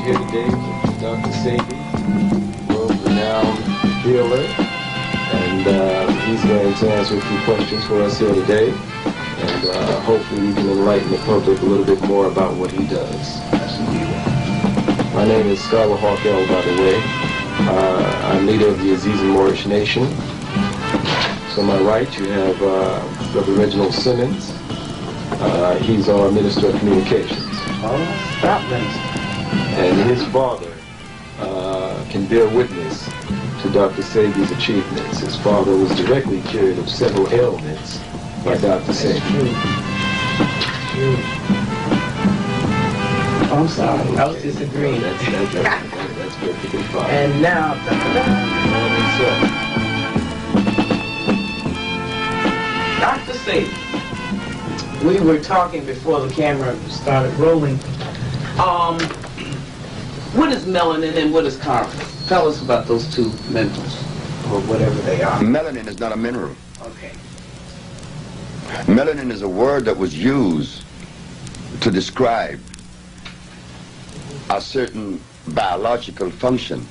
here today with Dr. Sebi, world-renowned healer, and he's going to answer a few questions for us here today, and hopefully we can enlighten the public a little bit more about what he does. My name is Scholar Hawk L, by the way. I'm leader of the Aziz and Moorish Nation. So on my right, you have Brother Reginald Simmons. He's our Minister of Communications. Oh, stop, Minister. And his father can bear witness to Dr. Sebi's achievements. His father was directly cured of several ailments by Dr. Sebi. True. Oh, I'm sorry, I was disagreeing. That's perfectly fine. And now, Dr. Sebi, we were talking before the camera started rolling. What is melanin and what is carbon? Tell us about those two minerals, or whatever they are. Melanin is not a mineral. Okay. Melanin is a word that was used to describe a certain biological function.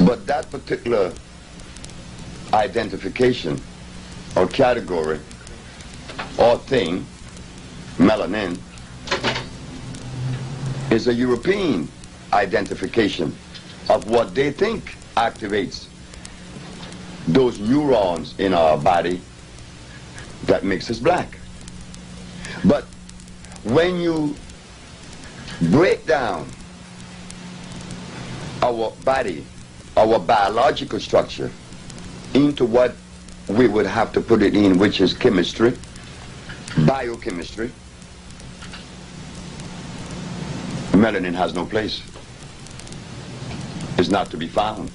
But that particular identification or category or thing, melanin, is a European identification of what they think activates those neurons in our body that makes us black. But when you break down our body, our biological structure, into what we would have to put it in, which is chemistry, biochemistry, melanin has no place. It's not to be found.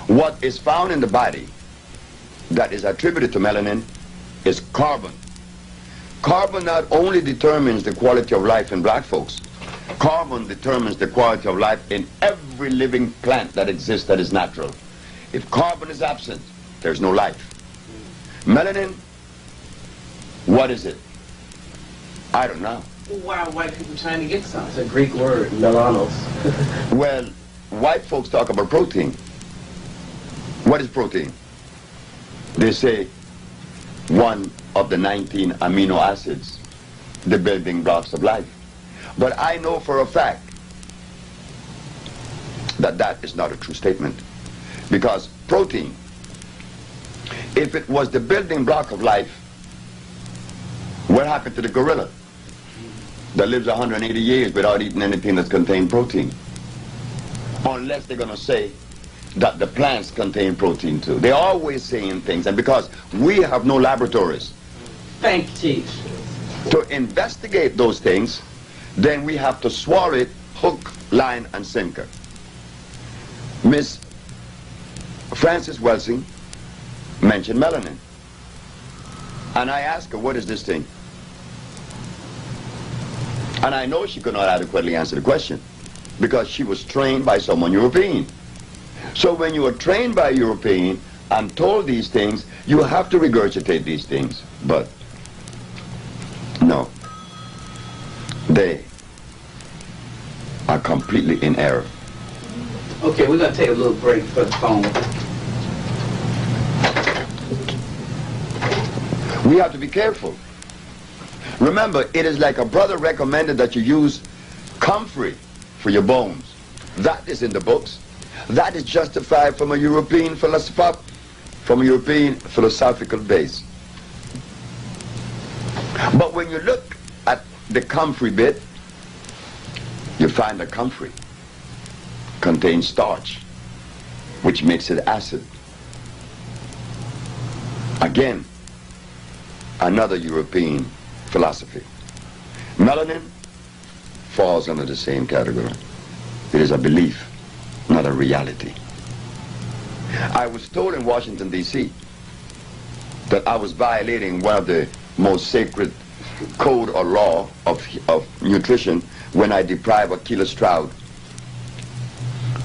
What is found in the body that is attributed to melanin is carbon. Carbon not only determines the quality of life in black folks, carbon determines the quality of life in every living plant that exists that is natural. If carbon is absent, there's no life. Melanin, what is it? I don't know. Why are white people trying to get some? It's a Greek word, melanos. Well, white folks talk about protein. What is protein? They say one of the 19 amino acids, the building blocks of life. But I know for a fact that that is not a true statement. Because protein, if it was the building block of life, what happened to the gorilla that lives 180 years without eating anything that contains protein? Unless they're going to say that the plants contain protein too. They're always saying things, and because we have no laboratories Thank you, Chief. to investigate those things, then we have to swallow it hook, line, and sinker. Miss Frances Welsing mentioned melanin. And I asked her, what is this thing? And I know she could not adequately answer the question because she was trained by someone European. So when you are trained by a European and told these things, you have to regurgitate these things. But no, they are completely in error. Okay, we're going to take a little break for the phone. We have to be careful. Remember, it is like a brother recommended that you use comfrey for your bones. That is in the books. That is justified from a European philosophical base. But when you look at the comfrey bit, you find the comfrey contains starch, which makes it acid. Again, another European philosophy. Melanin falls under the same category. It is a belief, not a reality. I was told in Washington, D.C. that I was violating one of the most sacred code or law of nutrition when I deprive Achilles Stroud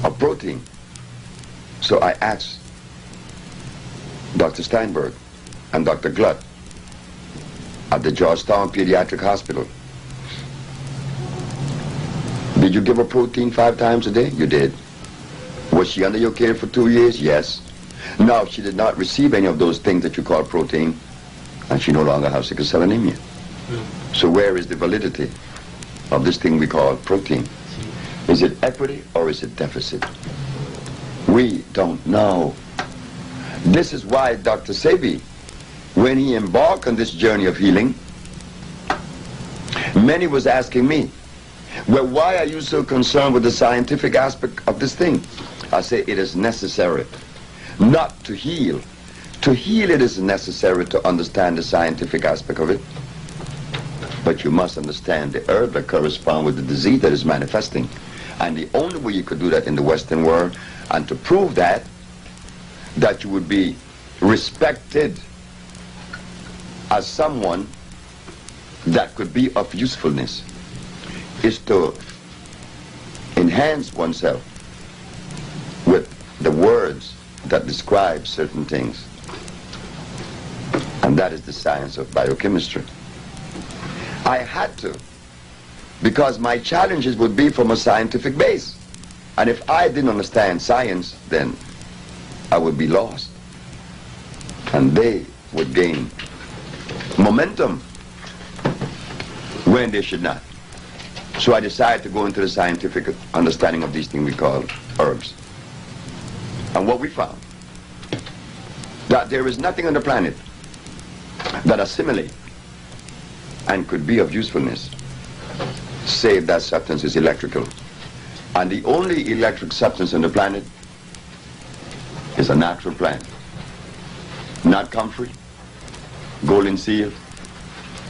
of protein. So I asked Dr. Steinberg and Dr. Glutt at the Georgetown Pediatric Hospital Did you give her protein 5 times a day? You did. Was she under your care for 2 years? Yes. Now, she did not receive any of those things that you call protein, and she no longer has sickle cell anemia. So where is the validity of this thing we call protein? Is it equity or is it deficit? We don't know. This is why Dr. Sebi, when he embarked on this journey of healing, many was asking me, well, why are you so concerned with the scientific aspect of this thing? I say it is necessary not to heal. To heal, it is necessary to understand the scientific aspect of it. But you must understand the herb that corresponds with the disease that is manifesting. And the only way you could do that in the Western world, and to prove that you would be respected as someone that could be of usefulness, is to enhance oneself with the words that describe certain things. And that is the science of biochemistry. I had to, because my challenges would be from a scientific base. And if I didn't understand science, then I would be lost. And they would gain momentum when they should not. So I decided to go into the scientific understanding of these things we call herbs. And what we found, that there is nothing on the planet that assimilate and could be of usefulness, save that substance is electrical. And the only electric substance on the planet is a natural plant. Not comfrey, golden seal,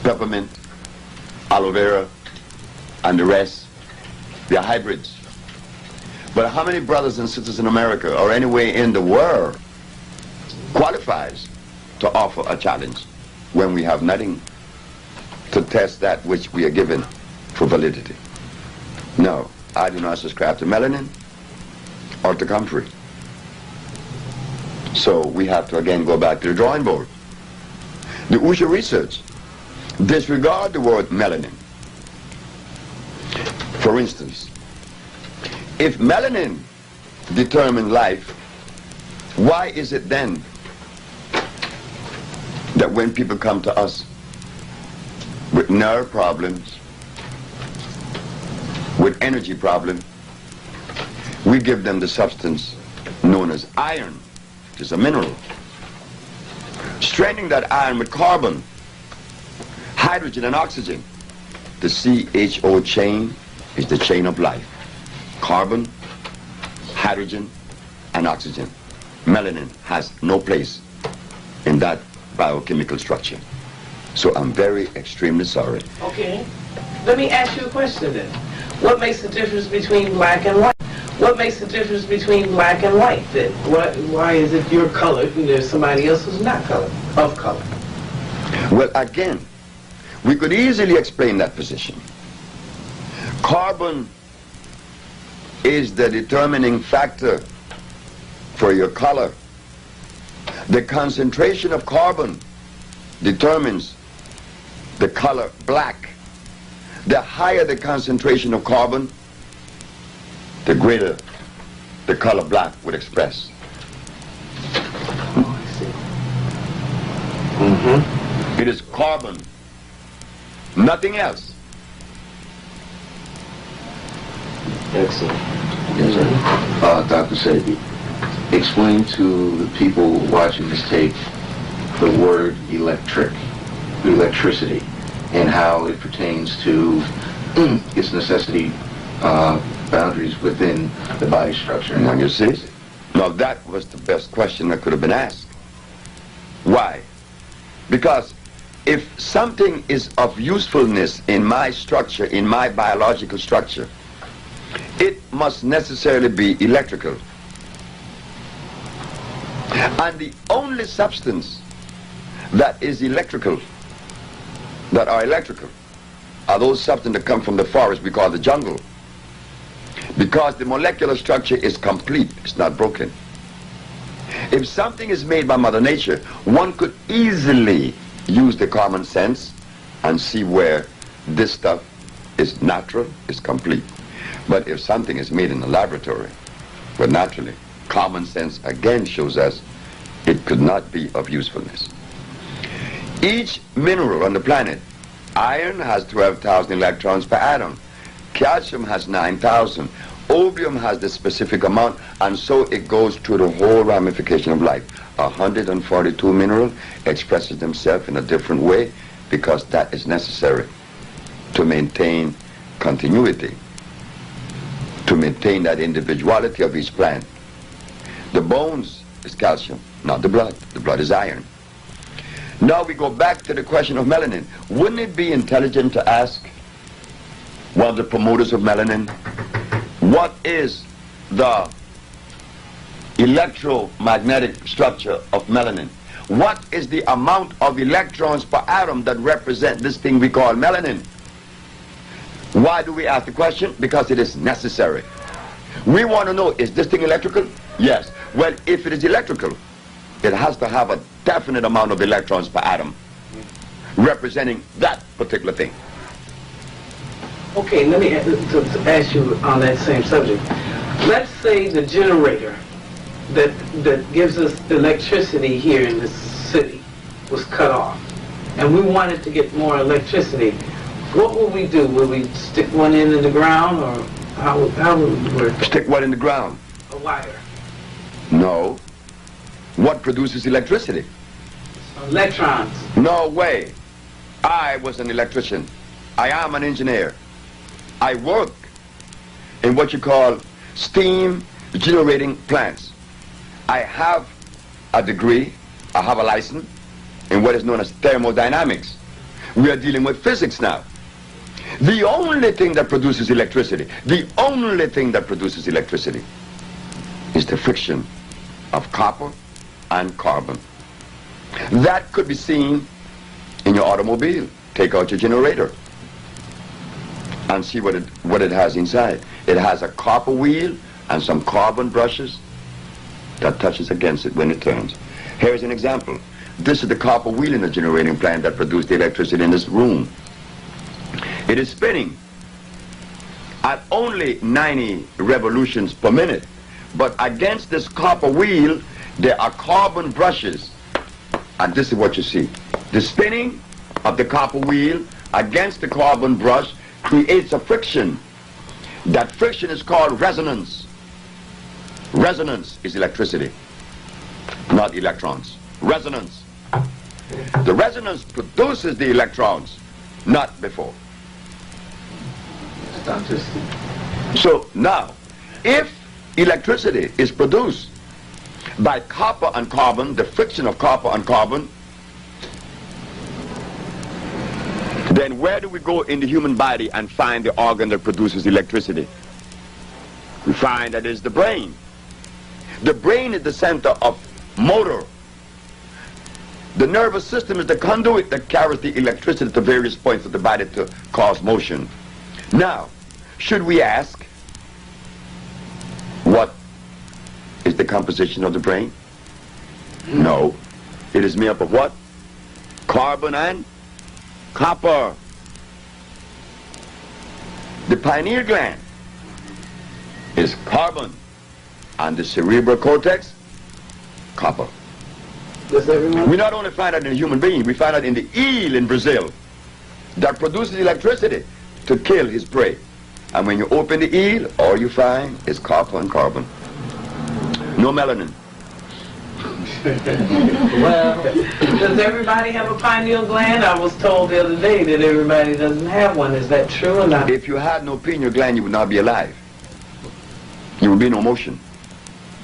peppermint, aloe vera, and the rest. They're hybrids. But how many brothers and sisters in America or anywhere in the world qualifies to offer a challenge when we have nothing to test that which we are given for validity? No, I do not subscribe to melanin or to comfrey. So we have to again go back to the drawing board. The Usha research disregard the word melanin. For instance, if melanin determines life, why is it then that when people come to us with nerve problems, with energy problems, we give them the substance known as iron, which is a mineral. Straining that iron with carbon, hydrogen and oxygen. The CHO chain is the chain of life. Carbon, hydrogen, and oxygen. Melanin has no place in that biochemical structure. So I'm very extremely sorry. Okay. Let me ask you a question then. What makes the difference between black and white? What makes the difference between black and white then? Why is it you're colored and there's somebody else who's not colored, of color? Well, again, we could easily explain that position. Carbon is the determining factor for your color. The concentration of carbon determines the color black. The higher the concentration of carbon, the greater the color black would express. Oh, I see. Mm-hmm. It is carbon, nothing else. Excellent. Yes, sir. Dr. Sebi, explain to the people watching this tape the word electricity, and how it pertains to its necessity boundaries within the body structure. Now you see? Now that was the best question that could have been asked. Why? Because if something is of usefulness in my structure, in my biological structure, it must necessarily be electrical. And the only substance that is electrical, that are electrical, are those substances that come from the forest we call the jungle. Because the molecular structure is complete, it's not broken. If something is made by Mother Nature, one could easily use the common sense and see where this stuff is natural, is complete. But if something is made in the laboratory, well, naturally, common sense again shows us it could not be of usefulness. Each mineral on the planet, iron has 12,000 electrons per atom, calcium has 9,000, opium has the specific amount, and so it goes through the whole ramification of life. 142 minerals expresses themselves in a different way because that is necessary to maintain continuity, to maintain that individuality of each plant. The bones is calcium, not the blood. The blood is iron. Now we go back to the question of melanin. Wouldn't it be intelligent to ask one of the promoters of melanin, what is the electromagnetic structure of melanin? What is the amount of electrons per atom that represent this thing we call melanin? Why do we ask the question? Because it is necessary. We want to know, is this thing electrical? Yes. Well, if it is electrical, it has to have a definite amount of electrons per atom representing that particular thing. Okay, let me ask you on that same subject. Let's say the generator that gives us electricity here in this city was cut off, and we wanted to get more electricity. What will we do? Will we stick one in the ground, or how would we work? Stick what in the ground? A wire. No. What produces electricity? Electrons. No way. I was an electrician. I am an engineer. I work in what you call steam generating plants. I have a degree, I have a license in what is known as thermodynamics. We are dealing with physics now. The only thing that produces electricity, is the friction of copper and carbon. That could be seen in your automobile. Take out your generator and see what it has inside. It has a copper wheel and some carbon brushes that touches against it when it turns. Here's an example. This is the copper wheel in the generating plant that produced the electricity in this room. It is spinning at only 90 revolutions per minute, but against this copper wheel there are carbon brushes, and this is what you see. The spinning of the copper wheel against the carbon brush creates a friction. That friction is called resonance. Resonance is electricity, not electrons. Resonance. The resonance produces the electrons, not before. So now, if electricity is produced by copper and carbon, the friction of copper and carbon, then where do we go in the human body and find the organ that produces electricity? We find that it's the brain. The brain is the center of motor. The nervous system is the conduit that carries the electricity to various points of the body to cause motion. Now, should we ask, what is the composition of the brain? No. It is made up of what? Carbon and copper. The pineal gland is carbon, and the cerebral cortex, copper. Does everyone? We not only find that in a human being, we find that in the eel in Brazil that produces electricity to kill his prey. And when you open the eel, all you find is copper and carbon. No melanin. Well, does everybody have a pineal gland? I was told the other day that everybody doesn't have one. Is that true or not? If you had no pineal gland, you would not be alive. You would be in no motion.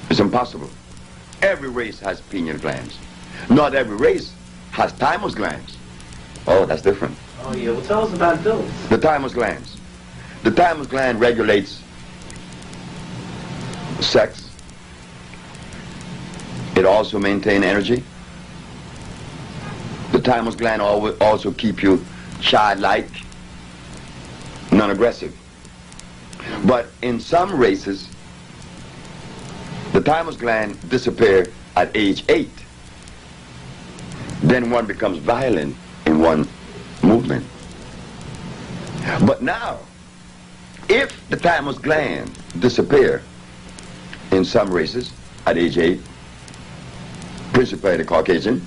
It's impossible. Every race has pineal glands. Not every race has thymus glands. Oh, that's different. Oh yeah, well tell us about those. The thymus glands. The thymus gland regulates sex. It also maintains energy. The thymus gland also keep you childlike, non-aggressive. But in some races, the thymus gland disappears at age 8. Then one becomes violent in one movement. But now, If the thymus gland disappear in some races at age 8, principally the Caucasian,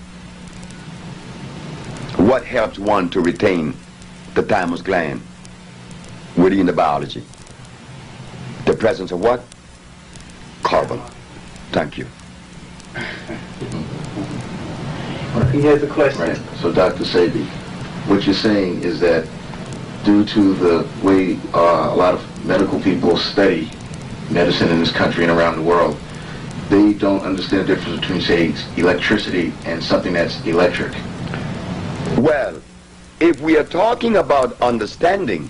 what helps one to retain the thymus gland within the biology? The presence of what? Carbon. Thank you. He has a question. Right. So, Dr. Sebi, what you're saying is that due to the way a lot of medical people study medicine in this country and around the world, they don't understand the difference between, say, electricity and something that's electric. Well, if we are talking about understanding,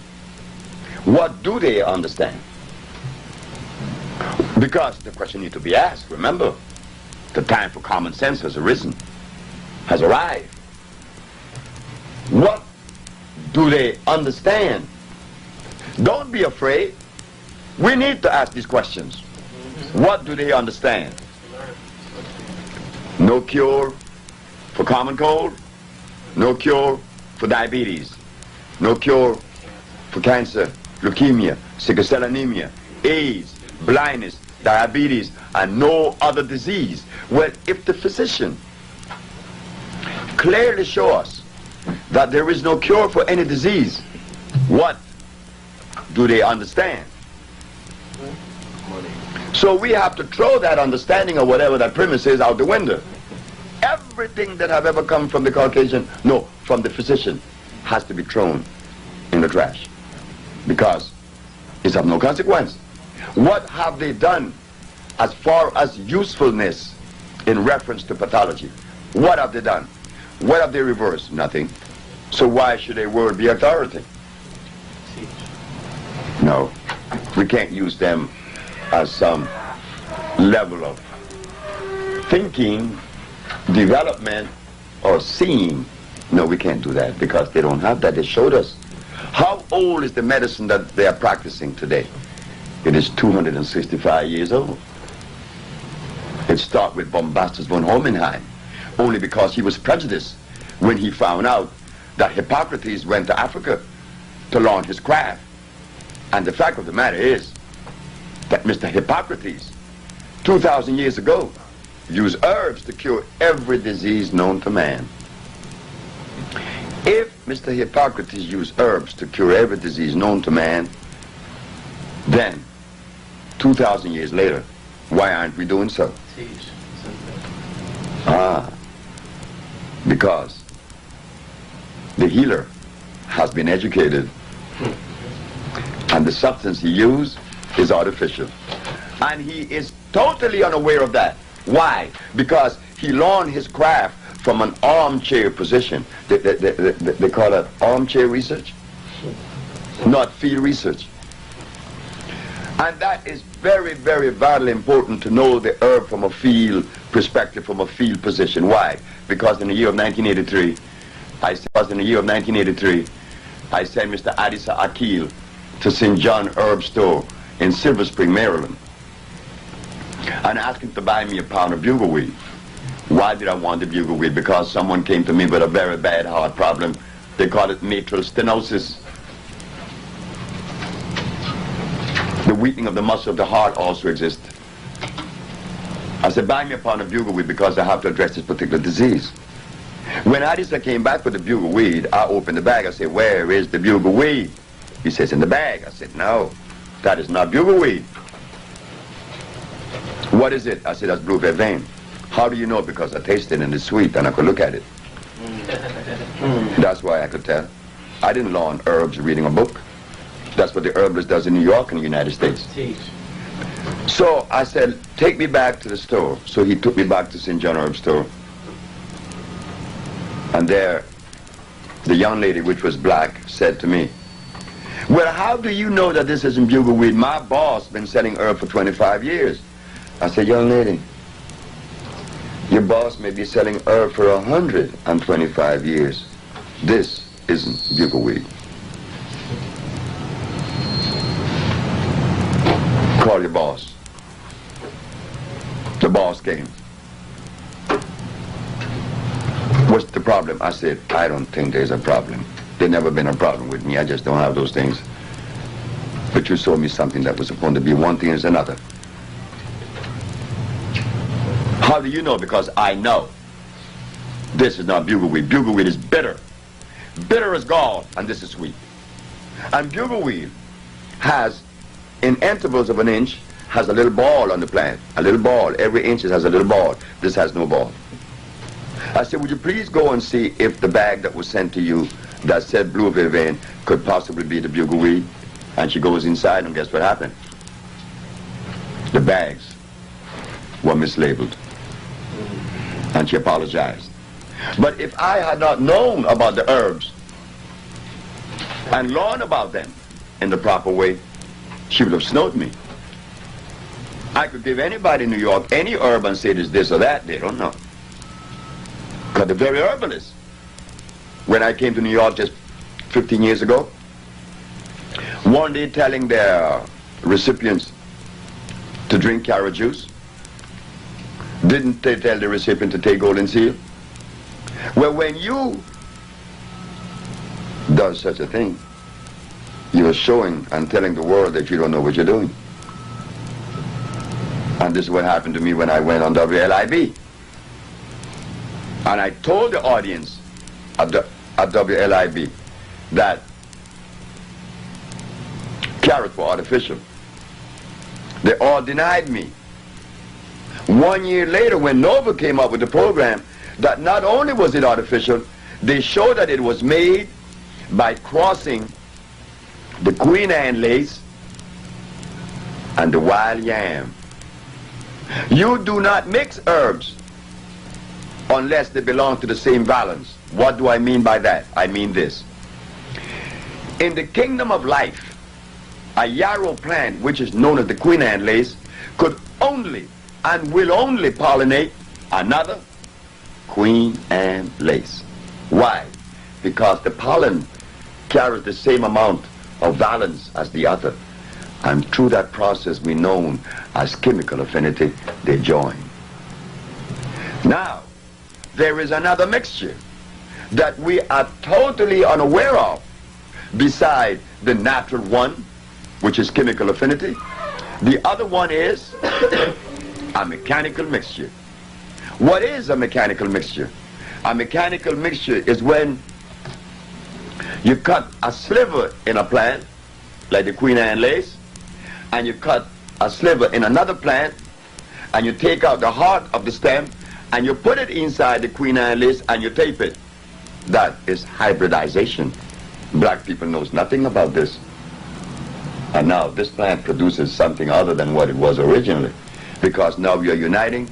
what do they understand? Because the question needs to be asked. Remember, the time for common sense has arisen, has arrived. What do they understand? Don't be afraid. We need to ask these questions. What do they understand? No cure for common cold, no cure for diabetes, no cure for cancer, leukemia, sickle cell anemia, AIDS, blindness, diabetes, and no other disease. Well, if the physician clearly shows us that there is no cure for any disease, what do they understand? So we have to throw that understanding of whatever that premise is out the window. Everything that have ever come from the Caucasian, no, from the physician, has to be thrown in the trash because it's of no consequence. What have they done as far as usefulness in reference to pathology? What have they done? What have they reversed? Nothing. So why should a word be authority? No, we can't use them as some level of thinking, development, or seeing. No, we can't do that because they don't have that. They showed us. How old is the medicine that they are practicing today? It is 265 years old. It started with Bombastus von Hohenheim, only because he was prejudiced when he found out that Hippocrates went to Africa to learn his craft. And the fact of the matter is that Mr. Hippocrates, 2,000 years ago, used herbs to cure every disease known to man. If Mr. Hippocrates used herbs to cure every disease known to man, then 2,000 years later, why aren't we doing so? Because the healer has been educated and the substance he used is artificial. And he is totally unaware of that. Why? Because he learned his craft from an armchair position. They call it armchair research, not field research. And that is very, very vitally important to know the herb from a field perspective, from a field position. Why? Because in the year of 1983, I sent Mr. Adisa Akil to St. John Herb Store in Silver Spring, Maryland, and asked him to buy me a pound of bugleweed. Why did I want the bugleweed? Because someone came to me with a very bad heart problem. They call it mitral stenosis. The weakening of the muscle of the heart also exists. I said, buy me a pound of bugleweed because I have to address this particular disease. When Adisa came back with the bugleweed, I opened the bag. I said, where is the bugleweed? He says, in the bag. I said, no, that is not bugleweed. What is it? I said, that's blue vervain. How do you know? Because I tasted it and it's sweet and I could look at it. That's why I could tell. I didn't learn herbs reading a book. That's what the herbalist does in New York and the United States. So I said, take me back to the store. So he took me back to St. John Herb Store. And there, the young lady, which was black, said to me, well, how do you know that this isn't bugleweed? My boss been selling herb for 25 years. I said, young lady, your boss may be selling herb for 125 years. This isn't bugleweed. Call your boss. The boss came. What's the problem? I said, I don't think there's a problem. There's never been a problem with me. I just don't have those things. But you showed me something that was supposed to be one thing is another. How do you know? Because I know. This is not bugleweed. Bugleweed is bitter. Bitter as gall, and this is sweet. And bugleweed has, in intervals of an inch, has a little ball on the plant. A little ball. Every inch it has a little ball. This has no ball. I said, would you please go and see if the bag that was sent to you that said blue vervain could possibly be the bugleweed? And she goes inside, and guess what happened? The bags were mislabeled. And she apologized. But if I had not known about the herbs and learned about them in the proper way, she would have snowed me. I could give anybody in New York any herb and say it is this or that. They don't know. Because the very herbalists, when I came to New York just 15 years ago, one day telling their recipients to drink carrot juice, didn't they tell the recipient to take golden seal? Well, when you do such a thing, you're showing and telling the world that you don't know what you're doing. And this is what happened to me when I went on WLIB. And I told the audience at WLIB that carrots were artificial. They all denied me. 1 year later, when Nova came up with the program, that not only was it artificial, they showed that it was made by crossing the Queen Anne lace and the wild yam. You do not mix herbs unless they belong to the same valence. What do I mean by that? I mean this. In the kingdom of life, a yarrow plant, which is known as the Queen Anne lace, could only and will only pollinate another Queen Anne lace. Why? Because the pollen carries the same amount of valence as the other. And through that process we known as chemical affinity, they join. Now, there is another mixture that we are totally unaware of beside the natural one, which is chemical affinity. The other one is a mechanical mixture. What is a mechanical mixture? A mechanical mixture is when you cut a sliver in a plant, like the Queen Anne lace, and you cut a sliver in another plant, and you take out the heart of the stem, and you put it inside the Queen Anne lace, and you tape it. That is hybridization. Black people knows nothing about this. And now this plant produces something other than what it was originally, because now you're uniting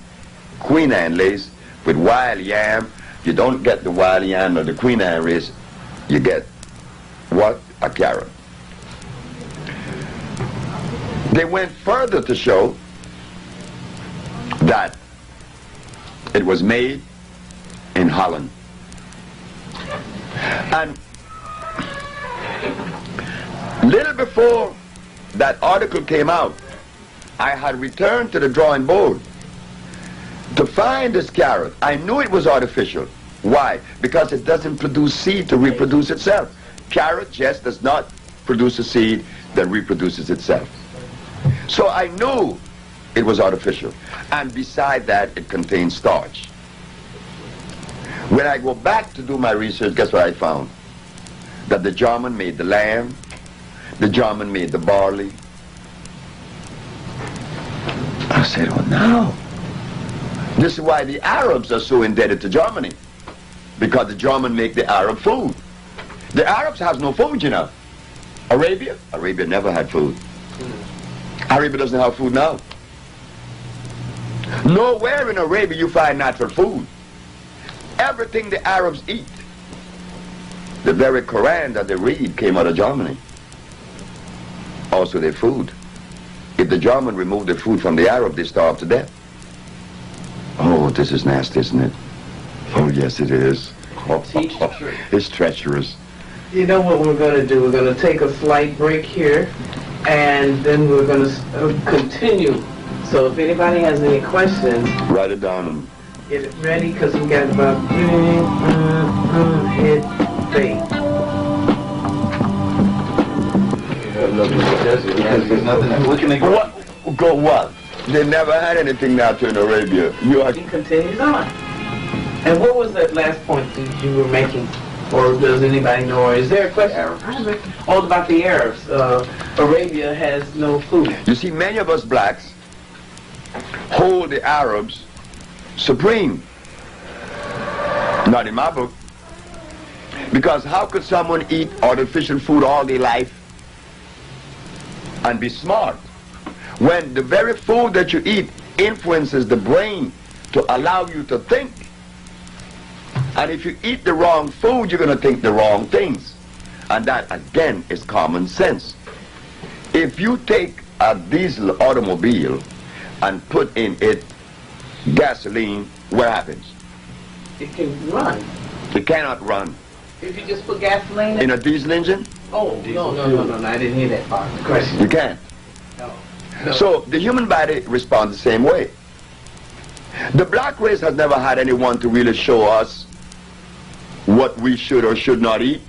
Queen Anne lace with wild yam. You don't get the wild yam or the Queen Anne lace, you get what? A carrot. They went further to show that it was made in Holland. And little before that article came out, I had returned to the drawing board to find this carrot. I knew it was artificial. Why? Because it doesn't produce seed to reproduce itself. Carrot just does not produce a seed that reproduces itself. So I knew it was artificial. And beside that, it contains starch. When I go back to do my research, guess what I found? That the German made the lamb, the German made the barley. I said, oh no. This is why the Arabs are so indebted to Germany. Because the German make the Arab food. The Arabs has no food, you know. Arabia never had food. Arabia doesn't have food now. Nowhere in Arabia you find natural food. Everything the Arabs eat, the very Quran that they read came out of Germany. Also their food. If the German removed the food from the Arab, they starve to death. Oh, this is nasty, isn't it? Oh, yes, it is. It's treacherous. You know what we're going to do? We're going to take a slight break here, and then we're going to continue. So if anybody has any questions, write it down. Get it ready, because we got about hit bait. up in the desert. Because there's nothing. What can they go? What? Go what? They never had anything natural in Arabia. You are. He continues on. And what was that last point that you were making? Or does anybody know? Or is there a question? All about the Arabs. Arabia has no food. You see, many of us blacks hold the Arabs supreme. Not in my book. Because how could someone eat artificial food all their life and be smart when the very food that you eat influences the brain to allow you to think? And if you eat the wrong food, you're going to think the wrong things. And that, again, is common sense. If you take a diesel automobile and put in it gasoline, what happens? It can run. It cannot run. If you just put gasoline In a diesel engine, Oh, no, I didn't hear that part. The question. you can't. No. So the human body responds the same way. The black race has never had anyone to really show us what we should or should not eat.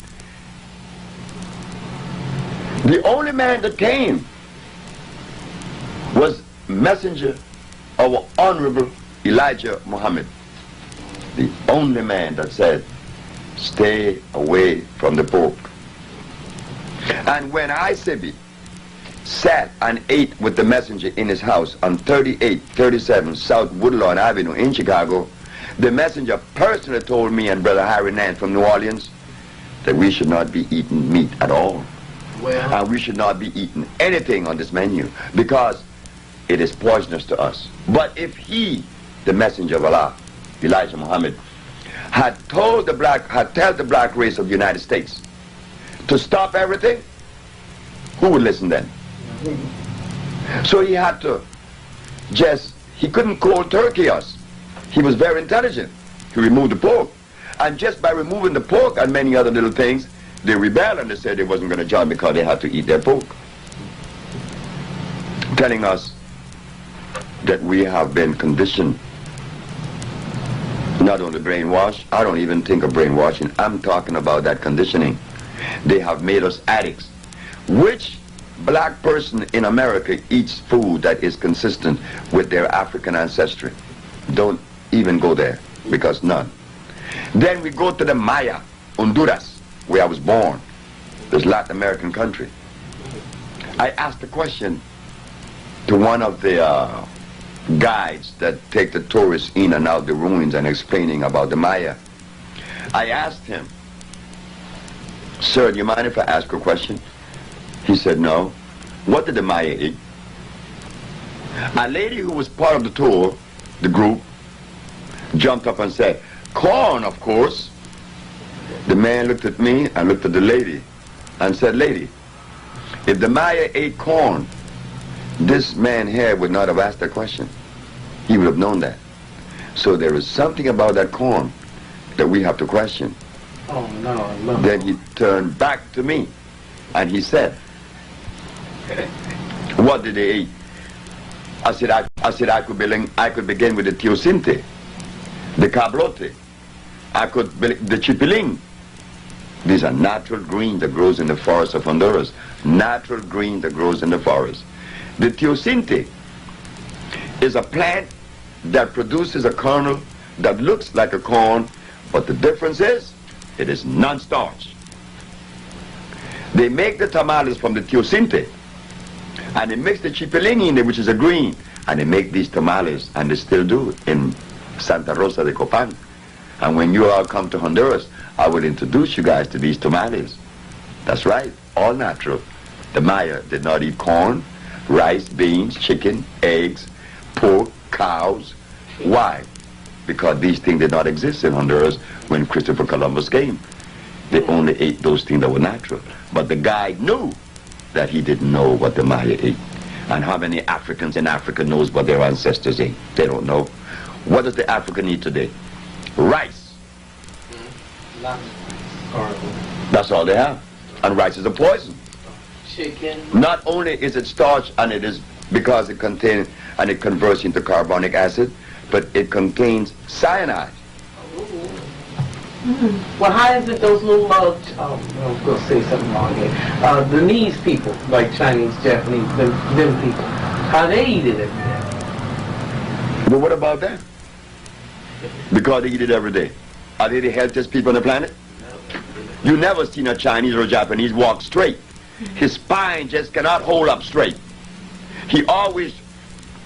The only man that came was messenger of our honorable Elijah Muhammad. The only man that said, stay away from the pork. And when Sebi sat and ate with the messenger in his house on 3837 South Woodlawn Avenue in Chicago, the messenger personally told me and Brother Harry Nance from New Orleans that we should not be eating meat at all. Well, And we should not be eating anything on this menu because it is poisonous to us. But if he, the messenger of Allah, Elijah Muhammad, had told the black race of the United States to stop everything, who would listen then? So he had to he couldn't cold turkey us. He was very intelligent. He removed the pork. And just by removing the pork and many other little things, they rebelled and they said they wasn't going to join because they had to eat their pork. Telling us that we have been conditioned, not only brainwashed. I don't even think of brainwashing. I'm talking about that conditioning. They have made us addicts. Which black person in America eats food that is consistent with their African ancestry? Don't even go there, because none. Then we go to the Maya, Honduras, where I was born. This Latin American country. I asked a question to one of the guides that take the tourists in and out the ruins and explaining about the Maya. I asked him, sir, do you mind if I ask a question? He said, no. What did the Maya eat? A lady who was part of the tour, the group, jumped up and said, corn, of course. The man looked at me and looked at the lady and said, lady, if the Maya ate corn, this man here would not have asked that question. He would have known that. So there is something about that corn that we have to question. oh, no. Then he turned back to me and he said, what did they eat? I said I could begin with the teosinte, the cabrote, the chipiling. These are natural green that grows in the forest of Honduras. Natural green that grows in the forest. The teosinte is a plant that produces a kernel that looks like a corn, but the difference is it is non-starch. They make the tamales from the teosinte, and they mix the chipiling in there, which is a green, and they make these tamales, and they still do in Santa Rosa de Copan. And when you all come to Honduras, I will introduce you guys to these tamales. That's right, all natural. The Maya did not eat corn, rice, beans, chicken, eggs, pork, cows. Why? Because these things did not exist in Honduras when Christopher Columbus came. They only ate those things that were natural. But the guy knew that he didn't know what the Maya ate. And how many Africans in Africa knows what their ancestors ate? They don't know. What does the African eat today? Rice. That's all they have. And rice is a poison. Chicken. Not only is it starch, and it is because it contains, and it converts into carbonic acid, but it contains cyanide. Well, how is it those little, I'm going to say something wrong here. The knees people, like Chinese, Japanese, them people, how they eat it every day? But what about that? Because they eat it every day. Are they the healthiest people on the planet? You never seen a Chinese or a Japanese walk straight. His spine just cannot hold up straight. He always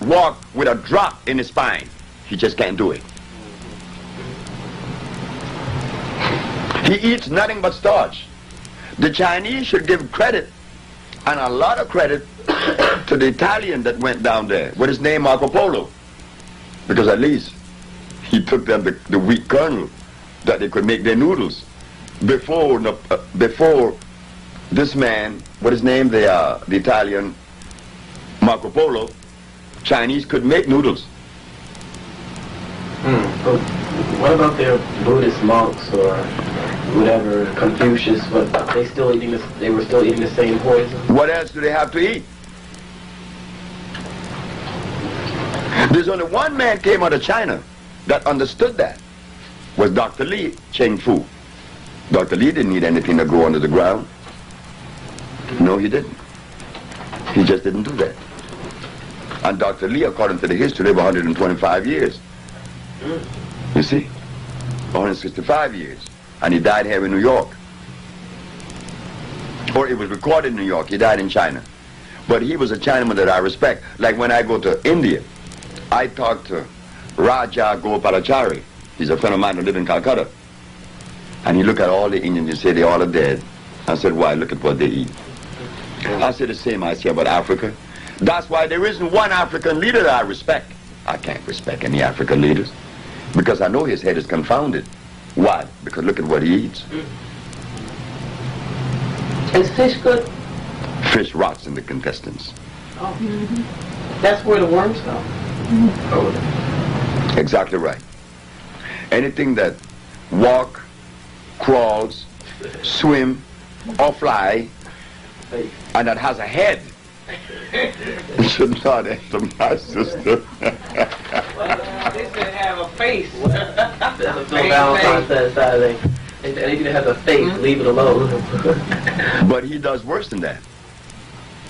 walk with a drop in his spine. He just can't do it. He eats nothing but starch. The Chinese should give credit, and a lot of credit, to the Italian that went down there with his name Marco Polo, because at least he took them the wheat kernel that they could make their noodles. Before this man, what his name, the Italian Marco Polo, Chinese could make noodles. But what about their Buddhist monks or whatever, Confucius? But they were still eating the same poison. What else do they have to eat? There's only one man came out of China that understood that, was Dr. Li Cheng Fu. Dr. Li didn't eat anything to grow under the ground. No, he didn't. He just didn't do that. And Dr. Li, according to the history, lived 125 years. You see? 165 years. And he died here in New York. Or it was recorded in New York. He died in China. But he was a Chinaman that I respect. Like when I go to India, I talk to Raja Gopalachari. He's a friend of mine who lives in Calcutta. And he look at all the Indians and say they all are dead. I said, why? Look at what they eat. I said the same I say about Africa. That's why there isn't one African leader that I respect. I can't respect any African leaders because I know his head is confounded. Why? Because look at what he eats. Is fish good? Fish rots in the intestines. Oh. That's where the worms go. Oh. Exactly right. Anything that walk, crawls, swim, or fly, and that has a head should not enter my system. They should have a face. That's what Valentine said Saturday. Anything that has a face, leave it alone. But he does worse than that.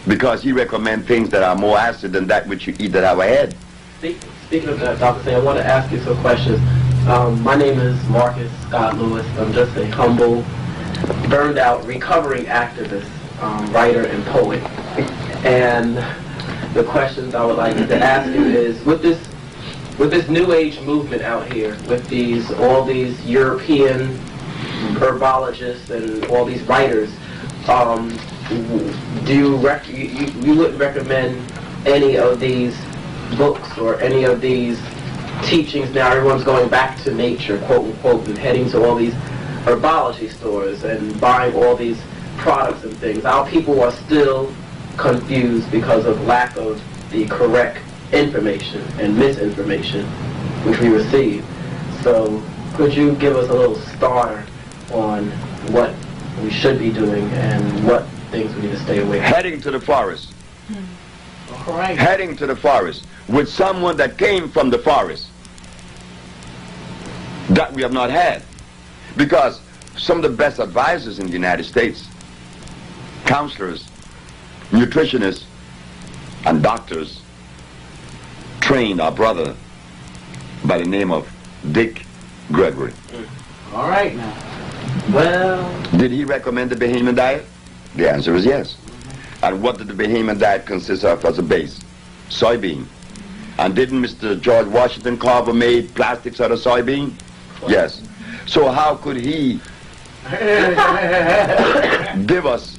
Because he recommends things that are more acid than that which you eat that have a head. Speaking of that, Dr. Sebi, I want to ask you some questions. My name is Marcus Scott Lewis. I'm just a humble, burned out, recovering activist, writer, and poet. And the questions I would like to ask you is, with this New Age movement out here, with all these European herbologists and all these writers, do you wouldn't recommend any of these books or any of these teachings? Now everyone's going back to nature, quote unquote, and heading to all these herbology stores and buying all these products and things. Our people are still confused because of lack of the correct information and misinformation which we receive. So could you give us a little starter on what we should be doing and what things we need to stay away from? Heading to the forest. All right. Heading to the forest with someone that came from the forest that we have not had. Because some of the best advisors in the United States, counselors, nutritionists, and doctors, trained our brother by the name of Dick Gregory. All right now. Well, did he recommend the Bahamian diet? The answer is yes. And what did the Bahamian diet consist of as a base? Soybean. And didn't Mr. George Washington Carver made plastics out of soybean? Yes. So how could he give us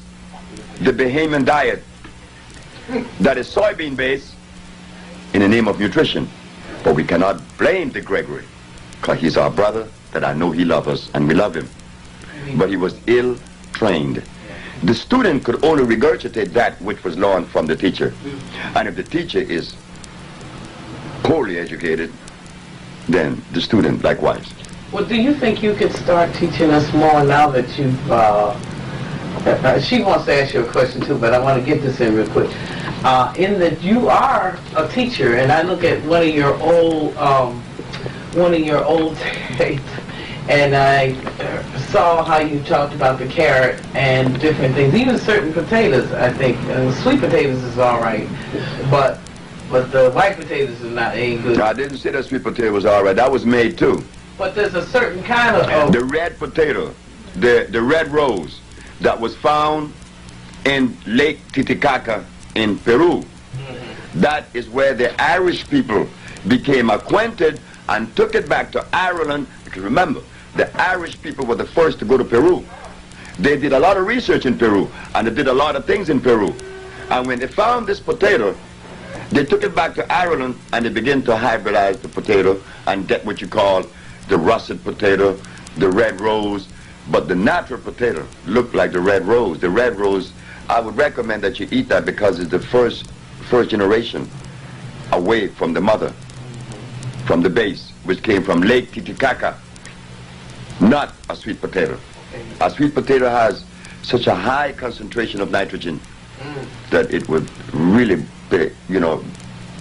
the Bahamian diet that is soybean based in the name of nutrition? But we cannot blame Dick Gregory, because he's our brother that I know he loves us and we love him. But he was ill trained. The student could only regurgitate that which was learned from the teacher. And if the teacher is poorly educated, then the student likewise. well, do you think you could start teaching us more now that you've, she wants to ask you a question too, but I want to get this in real quick. In that you are a teacher, and I look at one of your old tapes, and I saw how you talked about the carrot and different things, even certain potatoes. I think sweet potatoes is all right, but the white potatoes is not ain't good. I didn't say that sweet potato was all right. That was made too. But there's a certain kind of the red potato, the red rose that was found in Lake Titicaca in Peru. That is where the Irish people became acquainted and took it back to Ireland. Because remember, the Irish people were the first to go to Peru. They did a lot of research in Peru, and they did a lot of things in Peru. And when they found this potato, they took it back to Ireland, and they began to hybridize the potato and get what you call the russet potato, the red rose. But the natural potato looked like the red rose. The red rose, I would recommend that you eat that because it's the first generation away from the mother, from the base, which came from Lake Titicaca, not a sweet potato. A sweet potato has such a high concentration of nitrogen that it would really play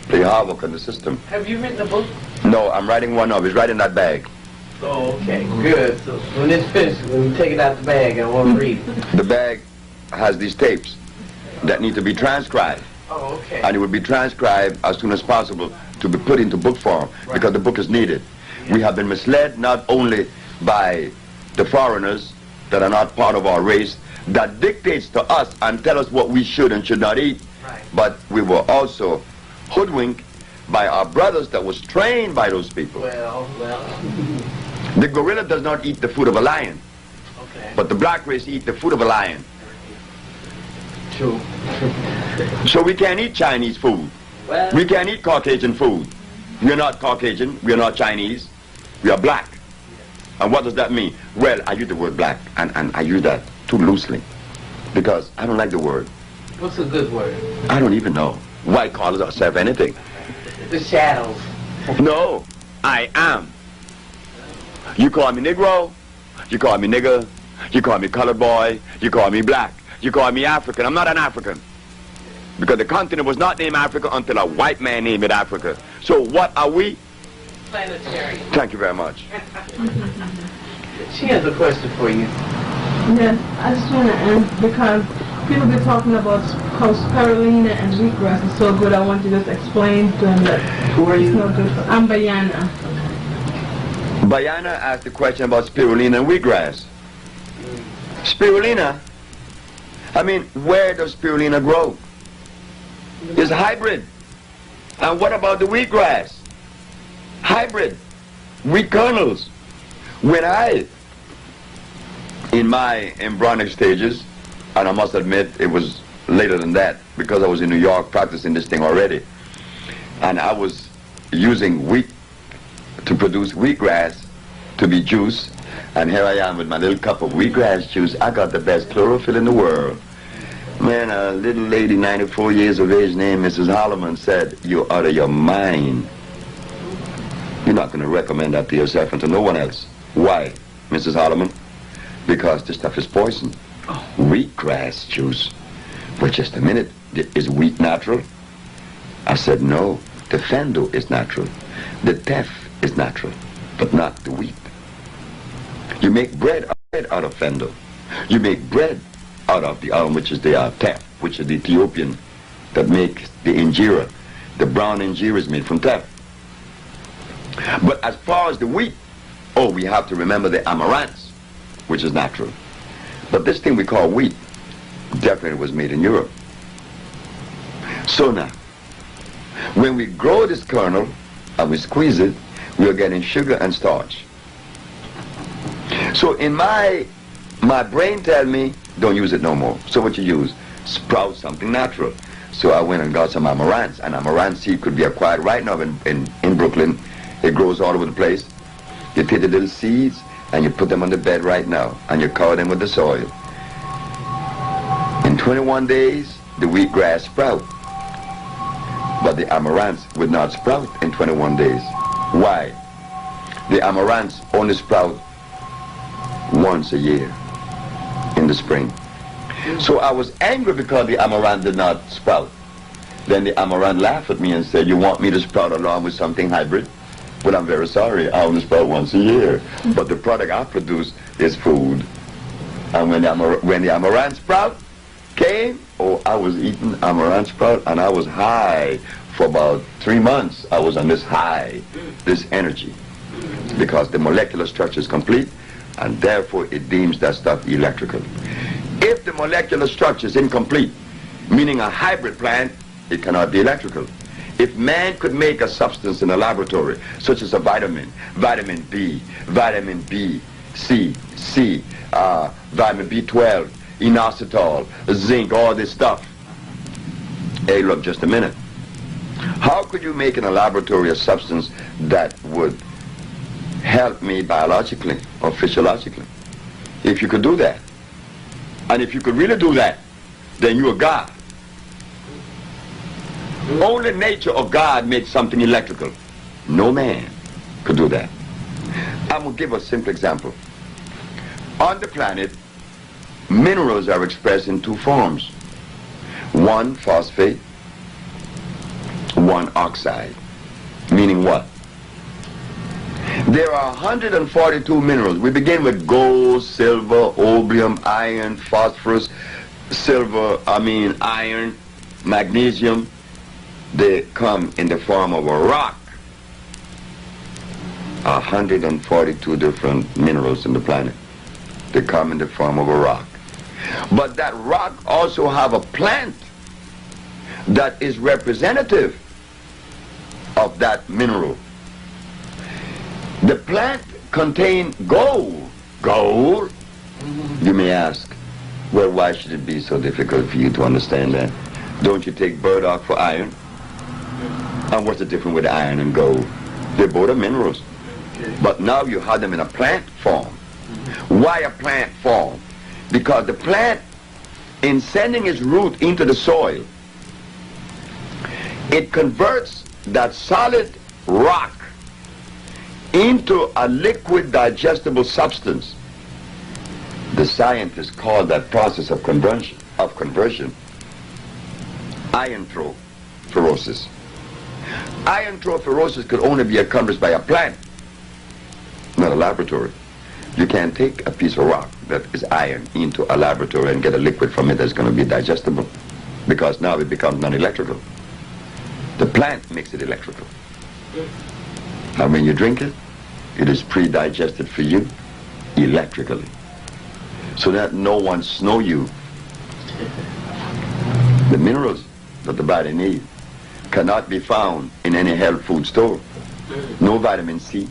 havoc on the system. Have you written a book? No, I'm writing one up. It's right in that bag. Oh, okay, good. So when it's finished, when you take it out the bag, I want to read it. The bag has these tapes that need to be transcribed. Oh, okay. And it will be transcribed as soon as possible to be put into book form, because the book is needed. We have been misled not only by the foreigners that are not part of our race, that dictates to us and tell us what we should and should not eat, but we were also hoodwinked by our brothers that was trained by those people. Well. The gorilla does not eat the food of a lion, but the black race eat the food of a lion. True. So we can't eat Chinese food. Well, We can't eat Caucasian food. We're not Caucasian, we're not Chinese, we are black. And what does that mean? Well, I use the word black, and I use that too loosely, because I don't like the word. what's a good word? I don't even know. Why call ourselves anything? The shadows. No, I am. You call me Negro, you call me nigger, you call me colored boy, you call me black, you call me African. I'm not an African, because the continent was not named Africa until a white man named it Africa. So what are we? Planetary. Thank you very much. She has a question for you. Yes, I just want to end because people be talking about how spirulina and wheatgrass is so good. I want you to just explain to them that Who are it's you? no good for I'm Bayana. Bayana asked a question about spirulina and wheatgrass. Spirulina, I mean, where does spirulina grow? It's hybrid. And what about the wheatgrass? Hybrid. Wheat kernels. When in my embryonic stages, and I must admit it was later than that, because I was in New York practicing this thing already, and I was using wheat to produce wheatgrass to be juice, and here I am with my little cup of wheatgrass juice. I got the best chlorophyll in the world. Man, a little lady, 94 years of age, named Mrs. Holloman, said, "You're out of your mind. You're not going to recommend that to yourself and to no one else." Why, Mrs. Holloman? Because this stuff is poison. Wheatgrass juice. Well, just a minute. Is wheat natural? I said, no. The fendo is natural. The teff is natural, but not the wheat. You make bread out of fendo. You make bread out of the which is the teff, which is the Ethiopian that makes the injera. The brown injera is made from teff. But as far as the wheat, we have to remember the amaranth, which is natural. But this thing we call wheat definitely was made in Europe. So now, when we grow this kernel and we squeeze it, we are getting sugar and starch. So in my brain tell me, don't use it no more. So what you use? Sprout something natural. So I went and got some amaranth, and amaranth seed could be acquired right now in Brooklyn. It grows all over the place. You take the little seeds and you put them on the bed right now, and you cover them with the soil. In 21 days, the wheatgrass sprout. But the amaranth would not sprout in 21 days. Why? The amaranth only sprout once a year in the spring. So I was angry because the amaranth did not sprout. Then the amaranth laughed at me and said, "You want me to sprout along with something hybrid?" Well, I'm very sorry. I only sprout once a year. But the product I produce is food. And when the amaranth sprout came, oh, I was eating amaranth sprout, and I was high for about 3 months. I was on this high, this energy, because the molecular structure is complete, and therefore it deems that stuff electrical. If the molecular structure is incomplete, meaning a hybrid plant, it cannot be electrical. If man could make a substance in a laboratory, such as a vitamin, vitamin B, vitamin B, C, vitamin B12, inositol, zinc, all this stuff. Hey, look, just a minute. How could you make in a laboratory a substance that would help me biologically or physiologically? If you could do that, and if you could really do that, then you're God. Only nature or God makes something electrical. No man could do that. I'm going to give a simple example. On the planet, minerals are expressed in two forms. One phosphate, one oxide. Meaning what? There are 142 minerals. We begin with gold, silver, opium, iron, phosphorus, iron, magnesium. They come in the form of a rock. 142 different minerals in the planet. They come in the form of a rock. But that rock also have a plant that is representative of that mineral. The plant contains gold. Gold? You may ask, well, why should it be so difficult for you to understand that? Don't you take burdock for iron? And what's the difference with iron and gold? They both are minerals. But now you have them in a plant form. Why a plant form? Because the plant, in sending its root into the soil, it converts that solid rock into a liquid digestible substance. The scientists call that process of conversion iontrophoresis. Iontrophoresis could only be accomplished by a plant, not a laboratory. You can't take a piece of rock that is iron into a laboratory and get a liquid from it that's going to be digestible, because now it becomes non-electrical. The plant makes it electrical. And when you drink it, it is pre-digested for you electrically, so that no one snow you. The minerals that the body needs cannot be found in any health food store. No vitamin C,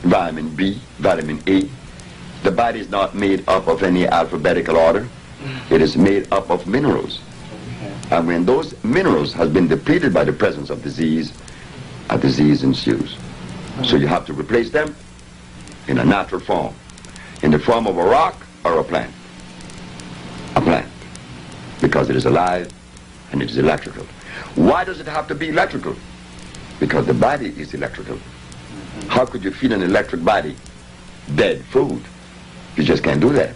vitamin B, vitamin A. The body is not made up of any alphabetical order. It is made up of minerals. And when those minerals have been depleted by the presence of disease, a disease ensues. So you have to replace them in a natural form, in the form of a rock or a plant. A plant, because it is alive and it is electrical. Why does it have to be electrical? Because the body is electrical. How could you feed an electric body dead food? You just can't do that.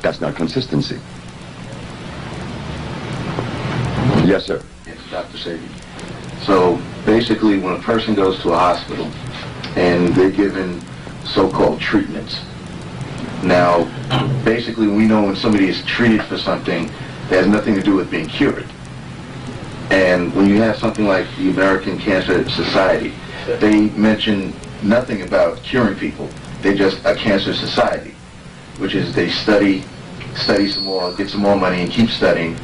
That's not consistency. Yes, sir. Yes, Dr. Sebi. So basically, when a person goes to a hospital and they're given so-called treatments, now basically we know when somebody is treated for something that has nothing to do with being cured. And when you have something like the American Cancer Society, they mention nothing about curing people. They're just a cancer society, which is they study some more, get some more money and keep studying,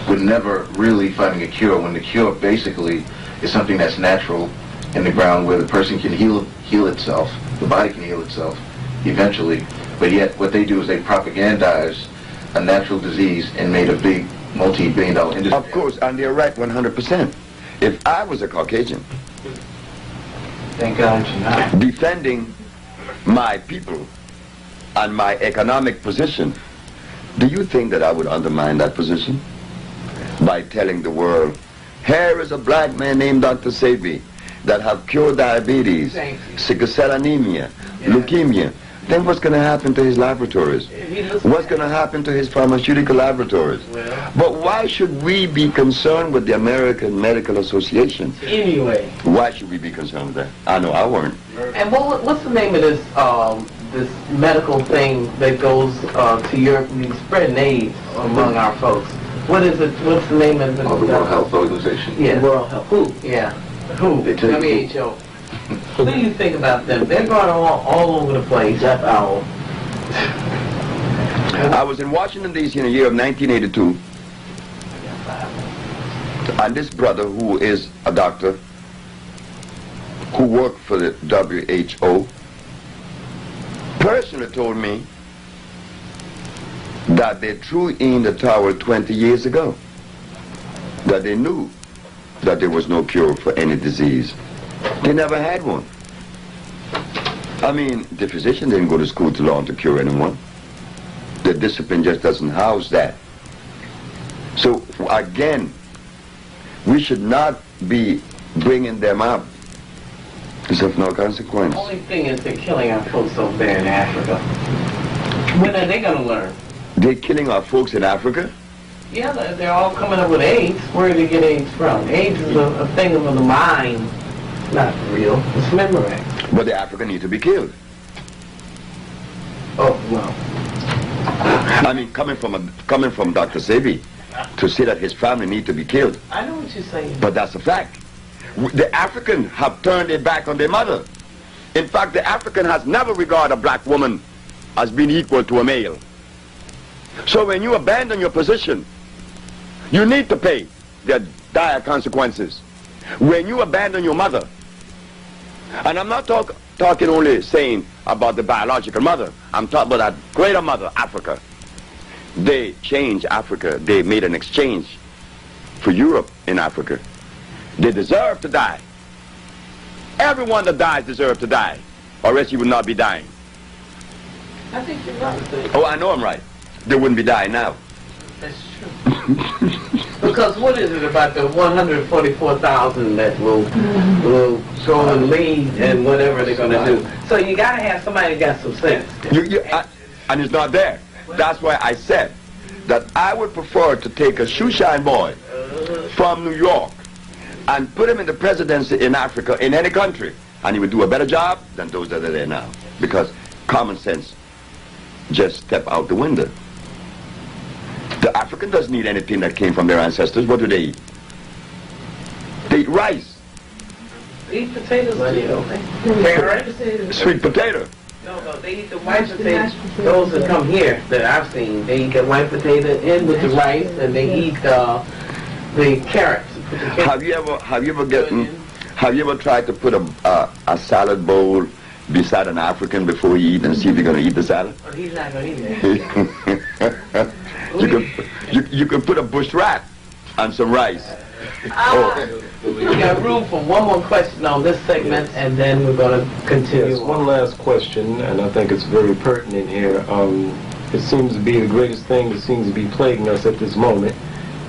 with never really finding a cure, when the cure basically is something that's natural in the ground, where the person can heal itself, the body can heal itself eventually. But yet what they do is they propagandize a natural disease and made a big multi-billion-dollar industry. Of course, and they're right 100%. If I was a Caucasian, Thank God you're not. defending my people and my economic position, do you think that I would undermine that position by telling the world, here is a black man named Dr. Sebi that have cured diabetes, sickle cell anemia, leukemia, then what's going to happen to his laboratories? What's going to happen to his pharmaceutical laboratories? Well, But why should we be concerned with the American Medical Association? anyway. Why should we be concerned with that? I know I weren't. And what's the name of this medical thing that goes to Europe and spreading AIDS among our folks? What is it? What's the name of it? Of the World Health Organization. Yeah. World Health. Who? Yeah. Who? They tell you WHO. What do you think about them? They're going all over the place. I was in Washington, D.C. in the year of 1982, and this brother, who is a doctor, who worked for the WHO, personally told me that they threw in the towel 20 years ago, that they knew that there was no cure for any disease. They never had one. I mean, the physician didn't go to school to learn to cure anyone. The discipline just doesn't house that. So, again, we should not be bringing them up. It's of no consequence. The only thing is they're killing our folks over there in Africa. When are they going to learn? They're killing our folks in Africa? Yeah, they're all coming up with AIDS. Where do they get AIDS from? AIDS is a thing of the mind. Not real. It's memory. But the African need to be killed. Oh, well. I mean, coming from Dr.Sebi to say that his family need to be killed. I know what you're saying. But that's a fact. The African have turned their back on their mother. In fact, the African has never regarded a black woman as being equal to a male. So when you abandon your position, you need to pay the dire consequences. When you abandon your mother, and I'm not talking only saying about the biological mother, I'm talking about that greater mother, Africa. They changed Africa. They made an exchange for Europe in Africa. They deserve to die. Everyone that dies deserves to die, or else you would not be dying. I think you're right. Oh, I know I'm right. They wouldn't be dying now. That's true. Because what is it about the 144,000 that will go and lead and whatever they're going to do? So you got to have somebody that got some sense. And it's not there. That's why I said that I would prefer to take a shoeshine boy from New York and put him in the presidency in Africa, in any country, and he would do a better job than those that are there now. Because common sense just step out the window. The African doesn't eat anything that came from their ancestors. What do they eat? They eat rice. They eat potatoes too, don't they? Carrots? Sweet potato. No, they eat the white potatoes. Those that come here that I've seen, they eat the white potato in with the rice, and they eat the carrots. Have you ever tried to put a salad bowl beside an African before you eat and see if you're going to eat the salad? Oh, he's not going to eat that. You can put a bush rat and some rice. We got room for one more question on this segment, and then we're going to continue. Yes, one last question, and I think it's very pertinent here. It seems to be the greatest thing that seems to be plaguing us at this moment,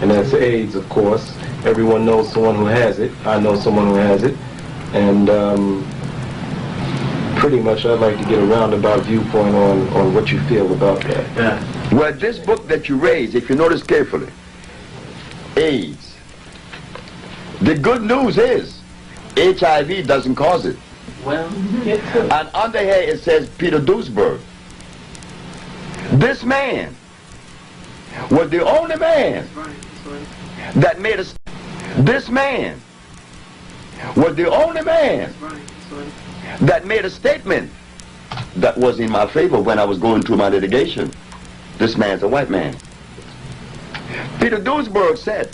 and that's AIDS, of course. Everyone knows someone who has it. I know someone who has it, and pretty much I'd like to get a roundabout viewpoint on what you feel about that. Yeah. Well, this book that you raised, if you notice carefully, AIDS. The good news is HIV doesn't cause it. Well, get to it. And under here it says Peter Duesberg. This man was the only man that made a... This man was the only man that made a statement that was in my favor when I was going through my litigation. This man's a white man. Peter Duesberg said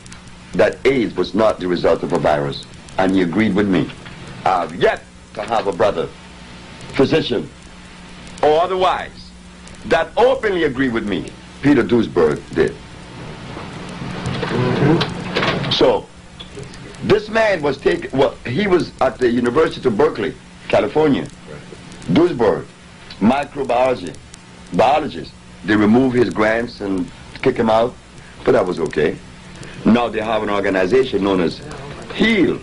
that AIDS was not the result of a virus, and he agreed with me. I've yet to have a brother, physician, or otherwise, that openly agreed with me. Peter Duesberg did. So, this man was taken, well, he was at the University of Berkeley, California. Duesberg, microbiology, biologist. They removed his grants and kick him out, but that was okay. Now they have an organization known as HEAL,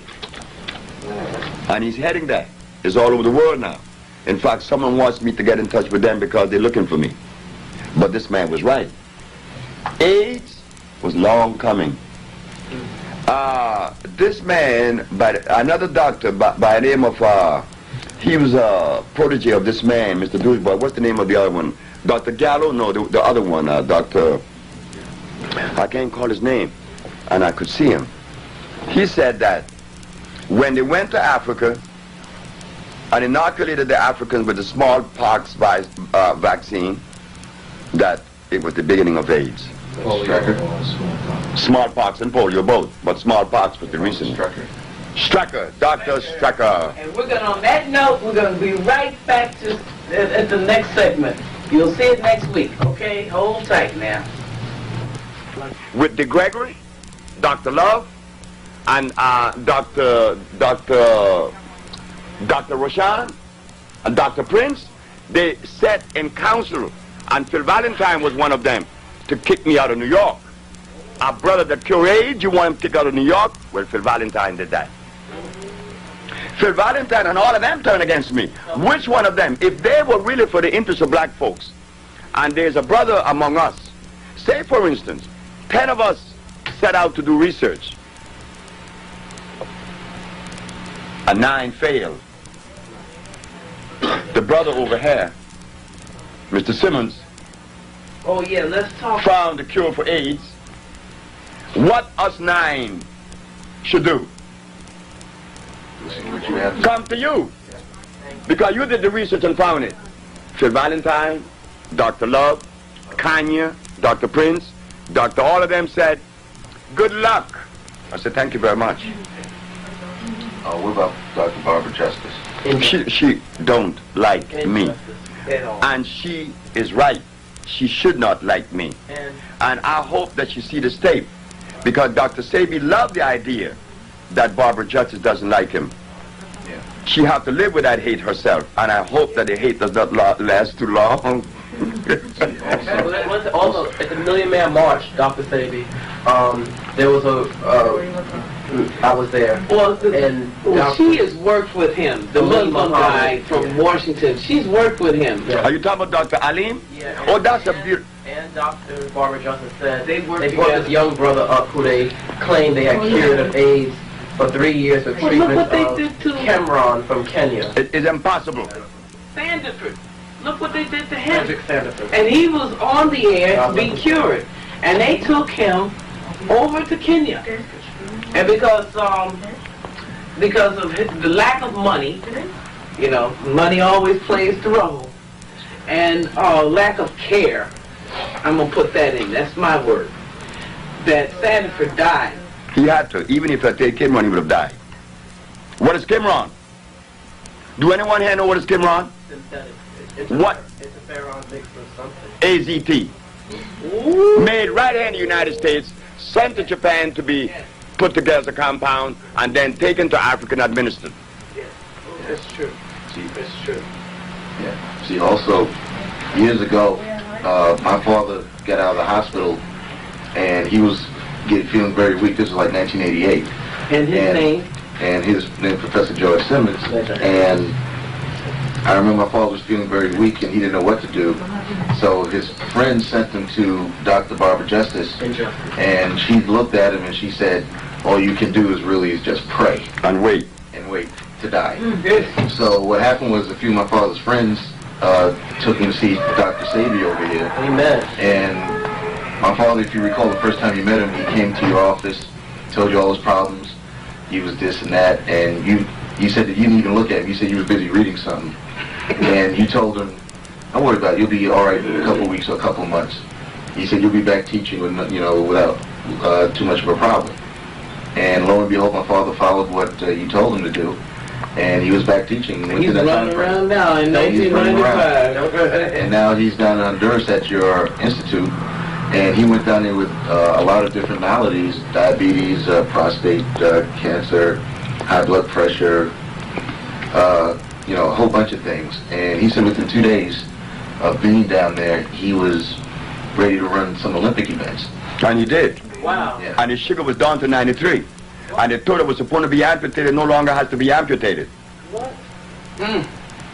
and he's heading that. It's all over the world now. In fact, someone wants me to get in touch with them because they're looking for me. But this man was right. AIDS was long coming. This man, another doctor by the name of, he was a protege of this man, Mr. Doucheboy. What's the name of the other one? Dr. Gallo? No, the other one, Dr. I can't call his name. And I could see him. He said that when they went to Africa and inoculated the Africans with the smallpox vaccine, that it was the beginning of AIDS. Smallpox and polio both, but smallpox was the recent. Strecker, Dr. Strecker. And we're going to, on that note, we're going to be right back to at the next segment. You'll see it next week, okay? Hold tight now. With De Gregory, Dr. Love, and Dr. Roshan, and Dr. Prince, they sat in council, and Phil Valentine was one of them, to kick me out of New York. Our brother that cure AIDS, you want him kicked out of New York? Well, Phil Valentine did that. Phil Valentine and all of them turned against me. Which one of them? If they were really for the interest of black folks, and there's a brother among us, say for instance, 10 of us set out to do research, and 9 failed. The brother over here, Mr. Simmons, Oh, yeah, let's talk. found the cure for AIDS. What us 9 should do? Come to you. Because you did the research and found it. Phil Valentine, Dr. Love, Kanye, Dr. Prince, all of them said, good luck. I said, thank you very much. What about Dr. Barbara Justice? She don't like me. And she is right. She should not like me. And I hope that she see this tape. Because Dr. Sebi loved the idea that Barbara Justice doesn't like him. Yeah. She have to live with that hate herself. And I hope that the hate does not last too long. Also, at the Million Man March, Dr. Sebi, there was I was there. Well, and she has worked with him, the Muslim guy from Washington. She's worked with him. Yeah. Are you talking about Dr. Alim? Yeah. Oh, that's a beautiful... And Dr. Barbara Justice said They brought together. this young brother up who they claimed they had cured of AIDS for 3 years of Well, treatment look what they of did to Cameron from Kenya. It is impossible. Sandiford. Look what they did to him. Hendrik Sandiford. And he was on the air to be cured. And they took him over to Kenya. And because of the lack of money, you know, money always plays the role, and lack of care, I'm going to put that in, that's my word, that Sandiford died. He had to. Even if I take Cameron, he would have died. What is Cameron? Do anyone here know what is Cameron? Synthetic. What? Interferon mixed with something. AZT. Ooh. Made right here in the United States, sent to Japan to be put together as a compound, and then taken to Africa and administered. That's true. That's true. Yeah. See, also, years ago, my father got out of the hospital, and he was feeling very weak. This was like 1988. And his name? And his name, Professor George Simmons. And I remember my father was feeling very weak, and he didn't know what to do. So his friend sent him to Dr. Barbara Justice, and she looked at him and she said, all you can do is just pray. And wait. And wait to die. So what happened was a few of my father's friends took him to see Dr. Sebi over here. Amen. And my father, if you recall, the first time you met him, he came to your office, told you all his problems. He was this and that, and you said that you didn't even look at him. You said you was busy reading something. And you told him, don't worry about it, you'll be all right in a couple of weeks or a couple of months. He said you'll be back teaching with, without too much of a problem. And lo and behold, my father followed what you told him to do, and he was back teaching. He's running around now in 1995. And now he's down in Honduras at your institute, and he went down there with a lot of different maladies, diabetes, prostate cancer, high blood pressure, a whole bunch of things. And he said within 2 days of being down there, he was ready to run some Olympic events. And he did. Wow. Yeah. And his sugar was down to 93. And they told it was supposed to be amputated, no longer has to be amputated. What?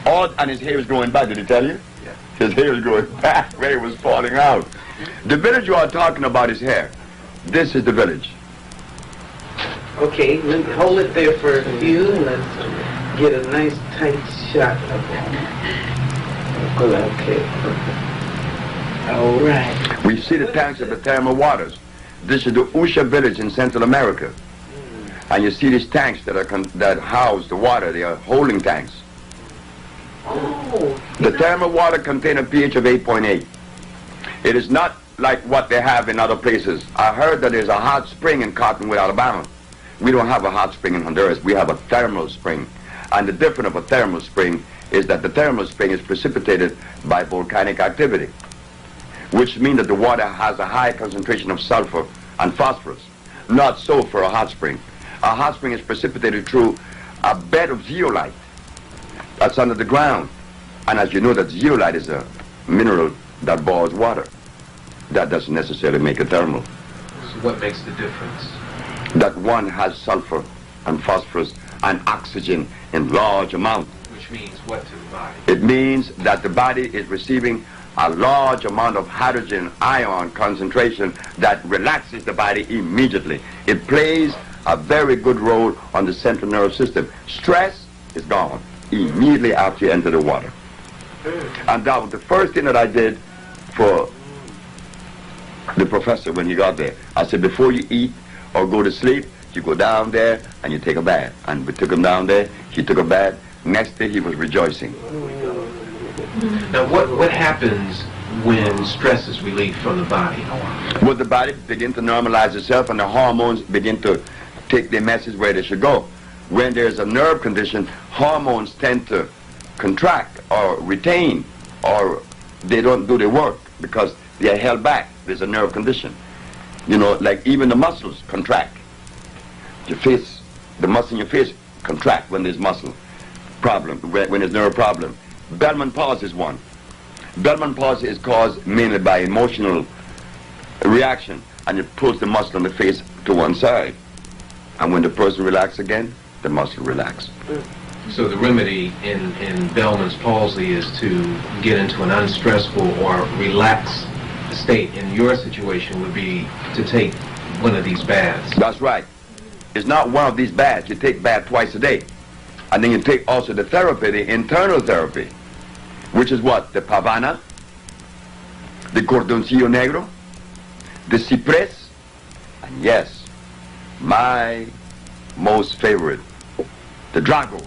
And his hair is growing back. Did he tell you? Yeah. His hair is growing back where it was falling out. The village you are talking about is here. This is the village. Okay, let me hold it there for a few and let's get a nice tight shot of that. Okay. All right. We see the tanks of the thermal waters. This is the Usha village in Central America. And you see these tanks that house the water. They are holding tanks. Oh. The thermal water contains a pH of 8.8. It is not like what they have in other places. I heard that there's a hot spring in Cottonwood, Alabama. We don't have a hot spring in Honduras. We have a thermal spring. And the difference of a thermal spring is that the thermal spring is precipitated by volcanic activity, which means that the water has a high concentration of sulfur and phosphorus. Not so for a hot spring. A hot spring is precipitated through a bed of zeolite that's under the ground. And as you know, that zeolite is a mineral that boils water. That doesn't necessarily make it thermal. So what makes the difference? That one has sulfur and phosphorus and oxygen in large amounts. Which means what to the body? It means that the body is receiving a large amount of hydrogen ion concentration that relaxes the body immediately. It plays a very good role on the central nervous system. Stress is gone immediately after you enter the water. And that was the first thing that I did for the professor when he got there. I said, before you eat or go to sleep, you go down there and you take a bath. And we took him down there, he took a bath. Next day he was rejoicing. Now what happens when stress is relieved from the body? Well, the body begin to normalize itself and the hormones begin to take their message where they should go. When there's a nerve condition, hormones tend to contract or retain, or they don't do their work because they are held back. There's a nerve condition. You know, like even the muscles contract. Your face, the muscle in your face contract when there's muscle problem, when there's nerve problem. Bellman palsy is one. Bellman palsy is caused mainly by emotional reaction, and it pulls the muscle in the face to one side. And when the person relaxes again, the muscle relaxes. So the remedy in Bellman's palsy is to get into an unstressful or relaxed state. In your situation would be to take one of these baths. That's right. It's not one of these baths. You take bath twice a day. And then you take also the therapy, the internal therapy, which is what? The pavana, the cordoncillo negro, the cypress, and yes, my most favorite, the drago.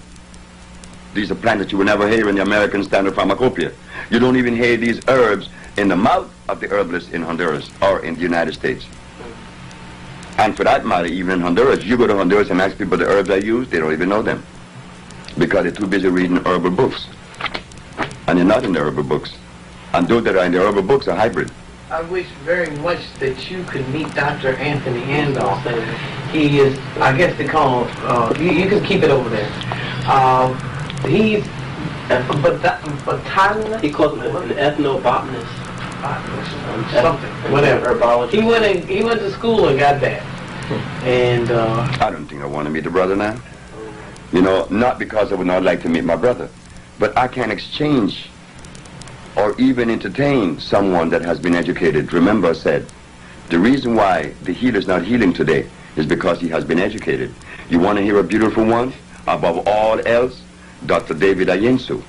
These are plants that you will never hear in the American Standard Pharmacopoeia. You don't even hear these herbs in the mouth of the herbalist in Honduras or in the United States. And for that matter, even in Honduras, you go to Honduras and ask people the herbs I use, they don't even know them. Because they're too busy reading herbal books. And they're not in the herbal books. And those that are in the herbal books are hybrid. I wish very much that you could meet Dr. Anthony Andolph. He is, I guess they call him, you can keep it over there. He's botanist. He calls him an ethnobotanist. Something, whatever. Herbology. He went to school and got that. And I don't think I want to meet the brother now. You know, not because I would not like to meet my brother, but I can't exchange or even entertain someone that has been educated. Remember I said, the reason why the healer is not healing today is because he has been educated. You want to hear a beautiful one? Above all else, Dr. David Ayensu.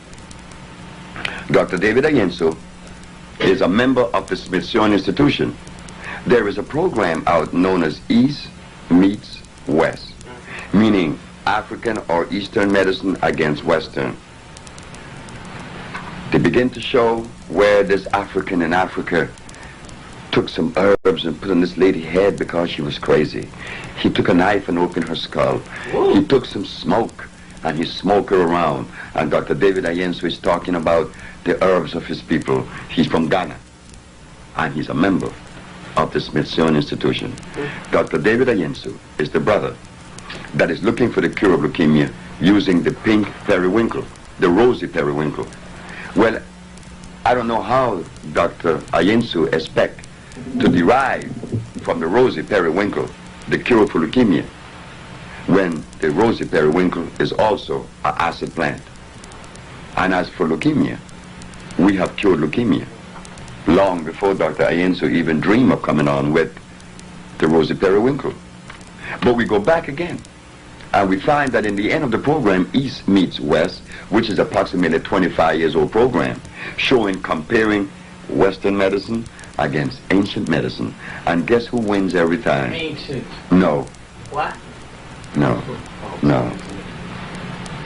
Dr. David Ayensu is a member of the Smithsonian Institution. There is a program out known as East Meets West, meaning African or Eastern medicine against Western. They begin to show where this African in Africa took some herbs and put on this lady's head because she was crazy. He took a knife and opened her skull. Whoa. He took some smoke and he smoked her around. And Dr. David Ayensu is talking about the herbs of his people. He's from Ghana and he's a member of the Smithsonian Institution. Dr. David Ayensu is the brother that is looking for the cure of leukemia using the pink periwinkle, the rosy periwinkle. Well, I don't know how Dr. Ayensu expects to derive from the rosy periwinkle the cure for leukemia when the rosy periwinkle is also an acid plant. And as for leukemia, we have cured leukemia long before Dr. Ayensu even dreamed of coming on with the rosy periwinkle. But we go back again, and we find that in the end of the program, East meets West, which is approximately a 25 years old program, showing, comparing Western medicine against ancient medicine. And guess who wins every time? Ancient. No. What? No. No.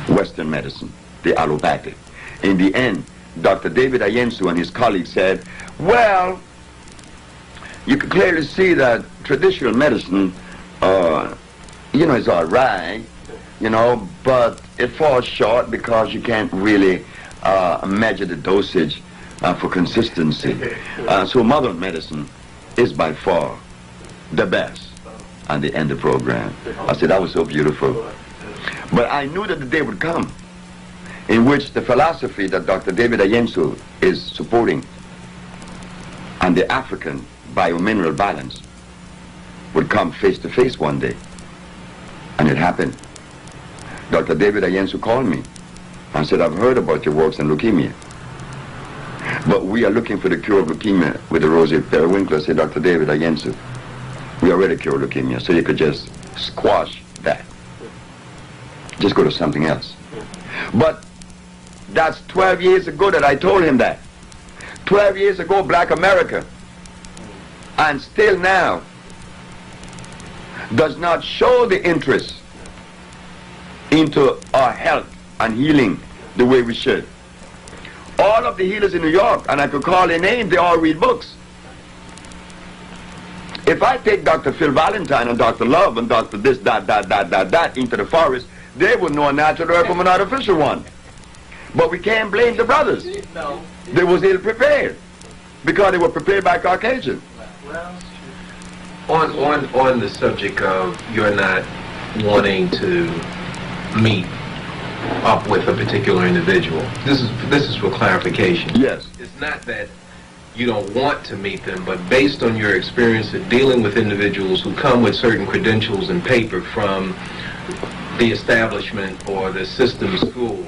Western medicine, the allopathic. In the end, Dr. David Ayensu and his colleagues said, well, you can clearly see that traditional medicine, is all right, but it falls short because you can't really measure the dosage for consistency. So modern medicine is by far the best. And they end the program. I said, that was so beautiful. But I knew that the day would come in which the philosophy that Dr. David Ayensu is supporting and the African biomineral balance would come face to face one day. And it happened. Dr. David Ayensu called me and said, I've heard about your works on leukemia, but we are looking for the cure of leukemia with the rosy periwinkle. I said, Dr. David Ayensu, we already cured leukemia, so you could just squash that. Just go to something else. But that's 12 years ago that I told him that. 12 years ago, Black America, and still now, does not show the interest into our health and healing the way we should. All of the healers in New York, and I could call their names, they all read books. If I take Dr. Phil Valentine and Dr. Love and Dr. this, that into the forest, they would know a natural herb from an artificial one. But we can't blame the brothers. No. They was ill prepared because they were prepared by Caucasians. On the subject of you're not wanting to meet up with a particular individual, this is for clarification. Yes. It's not that you don't want to meet them, but based on your experience of dealing with individuals who come with certain credentials and paper from the establishment or the system schools,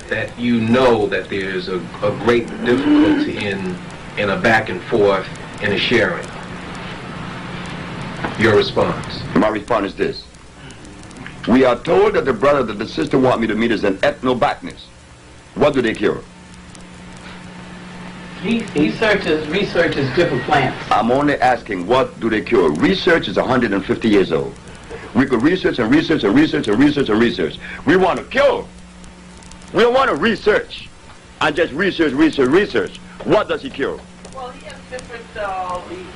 that you know that there's a great difficulty in a back and forth and a sharing. Your response? My response is this. We are told that the brother that the sister want me to meet is an ethnobotanist. What do they cure? He researches different plants. I'm only asking, what do they cure? Research is 150 years old. We could research and research and research and research and research. We want to cure. We don't want to research and just research. What does he cure? Well, he has different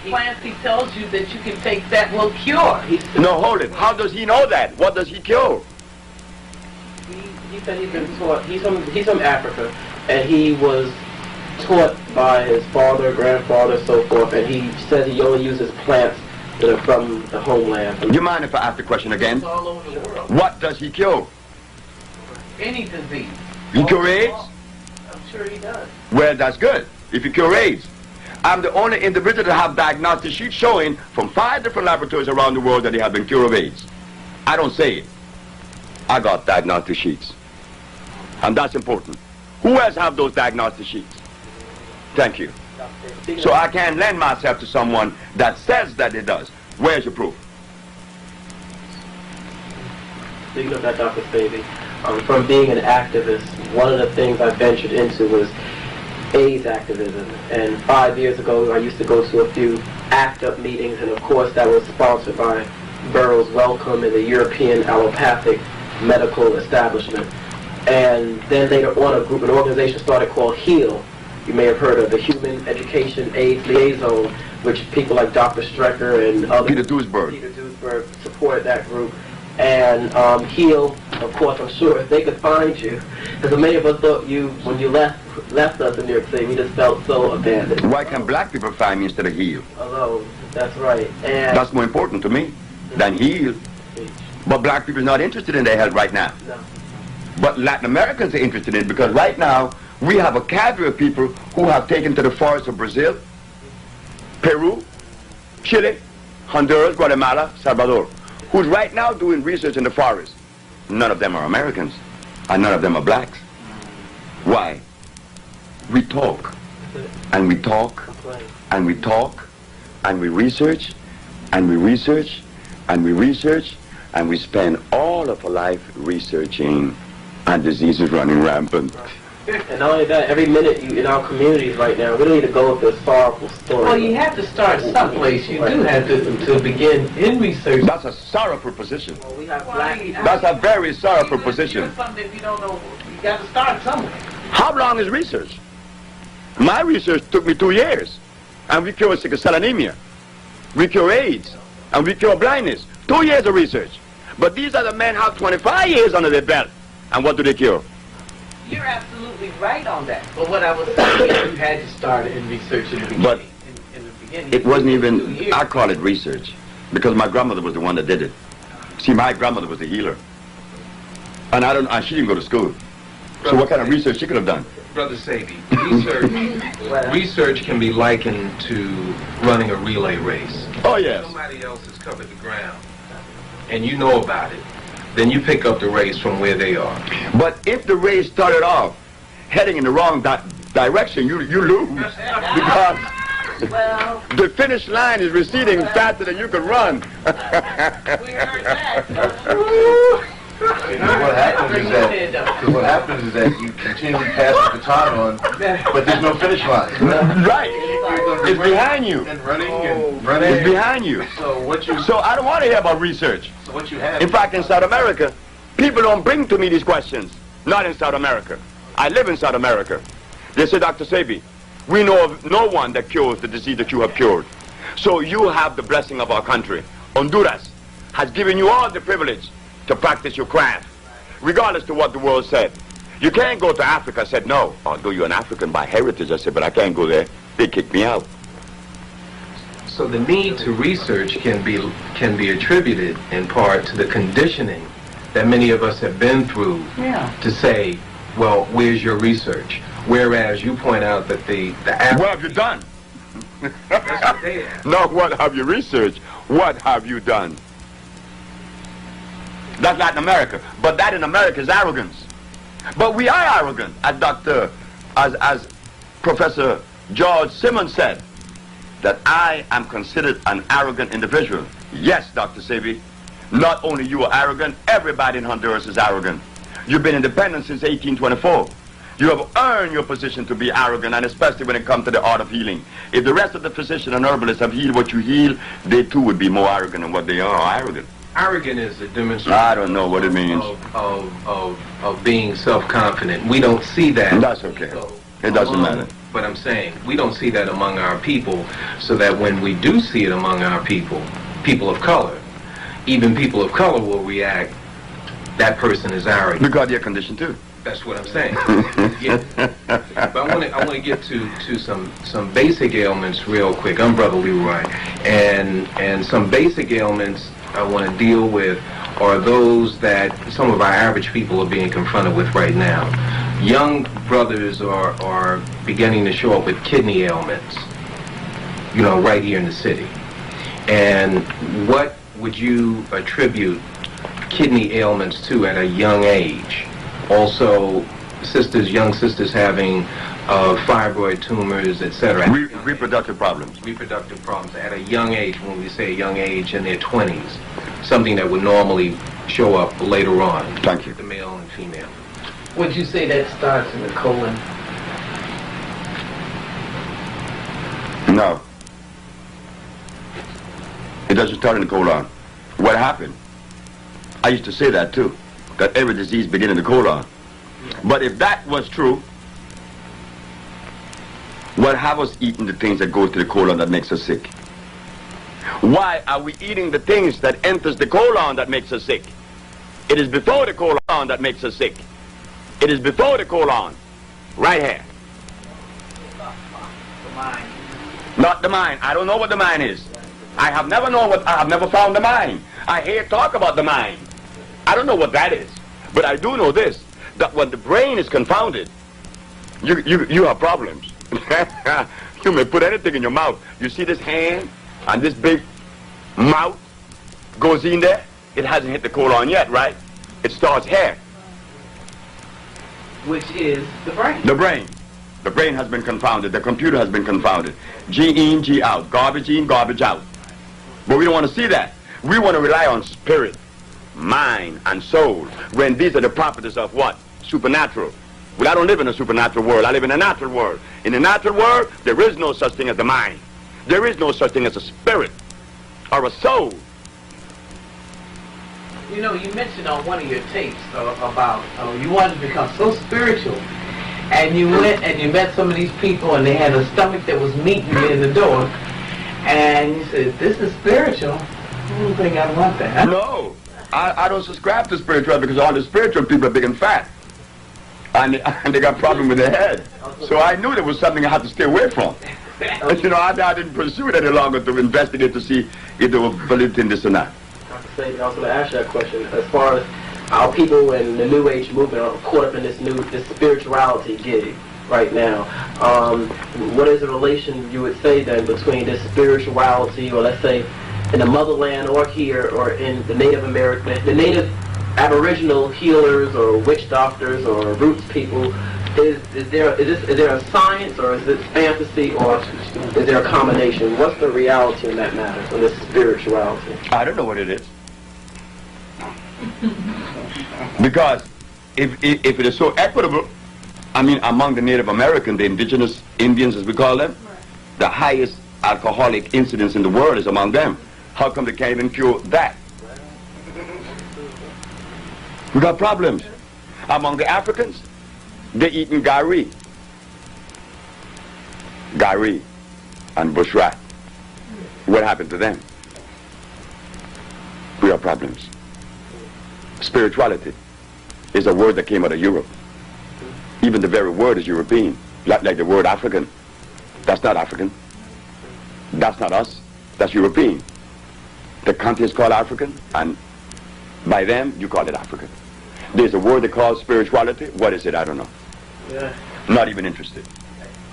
plants. He tells you that you can take that will cure. No, hold it. How does he know that? What does he cure? He said he's been taught. He's from Africa, and he was taught by his father, grandfather, so forth. And he says he only uses plants that are from the homeland. You mind if I ask the question again? It's all over the world. What does he cure? Any disease. He cure AIDS? I'm sure he does. Well, that's good. If you cure AIDS. I'm the only individual to have diagnostic sheets showing from 5 different laboratories around the world that they have been cured of AIDS. I don't say it. I got diagnostic sheets. And that's important. Who else have those diagnostic sheets? Thank you. So I can't lend myself to someone that says that it does. Where's your proof? Speaking of that, Dr. Sebi, from being an activist, one of the things I ventured into was AIDS activism. And 5 years ago, I used to go to a few ACT UP meetings, and of course that was sponsored by Burroughs Wellcome and the European Allopathic Medical Establishment. And then later on, an organization started called HEAL. You may have heard of the Human Education AIDS Liaison, which people like Dr. Strecker and others, Peter Duisberg, supported that group. And HEAL, of course, I'm sure if they could find you, because many of us thought when you left us in New York City, we just felt so abandoned. Why can black people find me instead of heal? Alone, that's right. And that's more important to me than heal. But black people are not interested in their health right now. No. But Latin Americans are interested in it because right now we have a cadre of people who have taken to the forests of Brazil, Peru, Chile, Honduras, Guatemala, Salvador, who's right now doing research in the forest. None of them are Americans, and none of them are blacks. Why? We talk, and we talk, and we talk, and we research, and we research, and we research, and we spend all of our life researching, and disease is running rampant. And not only that, every minute in our communities right now, we don't need to go with the sorrowful story. Well, you have to start someplace. You do have to begin in research. That's a sorrowful position. Well, we have black people. That's a very sorrowful position. Do something if you don't know. You got to start somewhere. How long is research? My research took me 2 years, and we cure sickle cell anemia, we cure AIDS, and we cure blindness. 2 years of research. But these other men have 25 years under their belt, and what do they cure? You're absolutely right on that. But what I was saying is you had to start in research in the beginning. But in the beginning, it wasn't 2 even, years. I call it research, because my grandmother was the one that did it. See, my grandmother was a healer, and she didn't go to school. So what kind of research she could have done? Brother Sebi, research can be likened to running a relay race. Oh, yes. Somebody else has covered the ground, and you know about it. Then you pick up the race from where they are. But if the race started off heading in the wrong direction, you lose. Because the finish line is receding faster than you can run. We heard that. What happens is that you continually pass the baton on, but there's no finish line. Right. It's behind you. And running and running. It's behind you. So I don't want to hear about research. So what you have. In fact, in South America, people don't bring to me these questions. Not in South America. I live in South America. They say, Dr. Sebi, we know of no one that cures the disease that you have cured. So you have the blessing of our country. Honduras has given you all the privilege to practice your craft, regardless to what the world said. You can't go to Africa. I said, no. Although you're an African by heritage, I said, but I can't go there. They kicked me out. So the need to research can be attributed in part to the conditioning that many of us have been through to say, well, where's your research? Whereas you point out that the What have you done? That's what they ask. No, what have you researched? What have you done? That's Latin America. But that in America is arrogance. But we are arrogant, as Professor George Simmons said, that I am considered an arrogant individual. Yes, Dr. Sebi, not only you are arrogant, everybody in Honduras is arrogant. You've been independent since 1824. You have earned your position to be arrogant, and especially when it comes to the art of healing. If the rest of the physicians and herbalists have healed what you heal, they too would be more arrogant than what they are arrogant. Arrogant is a demonstration. I don't know what it means. Of being self-confident. We don't see that. That's okay. It doesn't matter. But I'm saying we don't see that among our people, so that when we do see it among our people, people of color, even people of color will react, that person is arrogant. Because they're conditioned too. That's what I'm saying. Yeah. But I want to get to some basic ailments real quick. I'm Brother Leroy, and some basic ailments I want to deal with are those that some of our average people are being confronted with right now. Young brothers are beginning to show up with kidney ailments, right here in the city. And what would you attribute kidney ailments to at a young age? Also, young sisters having fibroid tumors, etc. Reproductive problems. Reproductive problems at a young age. When we say young age, in their 20s, something that would normally show up later on. Thank you. The male and female. Would you say that starts in the colon? No. It doesn't start in the colon. What happened? I used to say that too, that every disease begins in the colon. But if that was true, what have us eating the things that go to the colon that makes us sick? Why are we eating the things that enters the colon that makes us sick? It is before the colon that makes us sick. It is before the colon, right here. The mind. Not the mind. I don't know what the mind is. I have never found the mind. I hear talk about the mind. I don't know what that is. But I do know this, that when the brain is confounded, you have problems. You may put anything in your mouth. You see this hand and this big mouth goes in there. It hasn't hit the colon yet, right? It starts here. which is the brain. The brain. The brain has been confounded. The computer has been confounded. G in, G out. Garbage in, garbage out. But we don't want to see that. We want to rely on spirit, mind, and soul, when these are the properties of what? Supernatural. Well, I don't live in a supernatural world. I live in a natural world. In the natural world, there is no such thing as the mind. There is no such thing as a spirit or a soul. You know, you mentioned on one of your tapes about you wanted to become so spiritual, and you went and you met some of these people, and they had a stomach that was meeting you in the door, and you said, "This is spiritual." I don't think I want that. No, I don't subscribe to spirituality because all the spiritual people are big and fat, and they got problems with their head. So I knew there was something I had to stay away from. You know, I didn't pursue it any longer to investigate to see if they were believed in this or not. Dr. Sebi, I was going to ask you that question. As far as how people in the New Age movement are caught up in this spirituality gig right now, what is the relation you would say then between this spirituality, or let's say in the motherland or here, or in the Native American, the Native Aboriginal healers or witch doctors or roots people? Is there a science, or is it fantasy, or is there a combination? What's the reality in that matter, in this spirituality? I don't know what it is. Because if it is so equitable, I mean, among the Native American, the indigenous Indians as we call them, the highest alcoholic incidence in the world is among them. How come they can't even cure that? We got problems. Among the Africans, they eating gari and bush rat. What happened to them? We have problems. Spirituality is a word that came out of Europe. Even the very word is European, like the word African. That's not African. That's not us. That's European. The country is called African, and by them, you call it African. There's a word they call spirituality. What is it? I don't know. Yeah. Not even interested.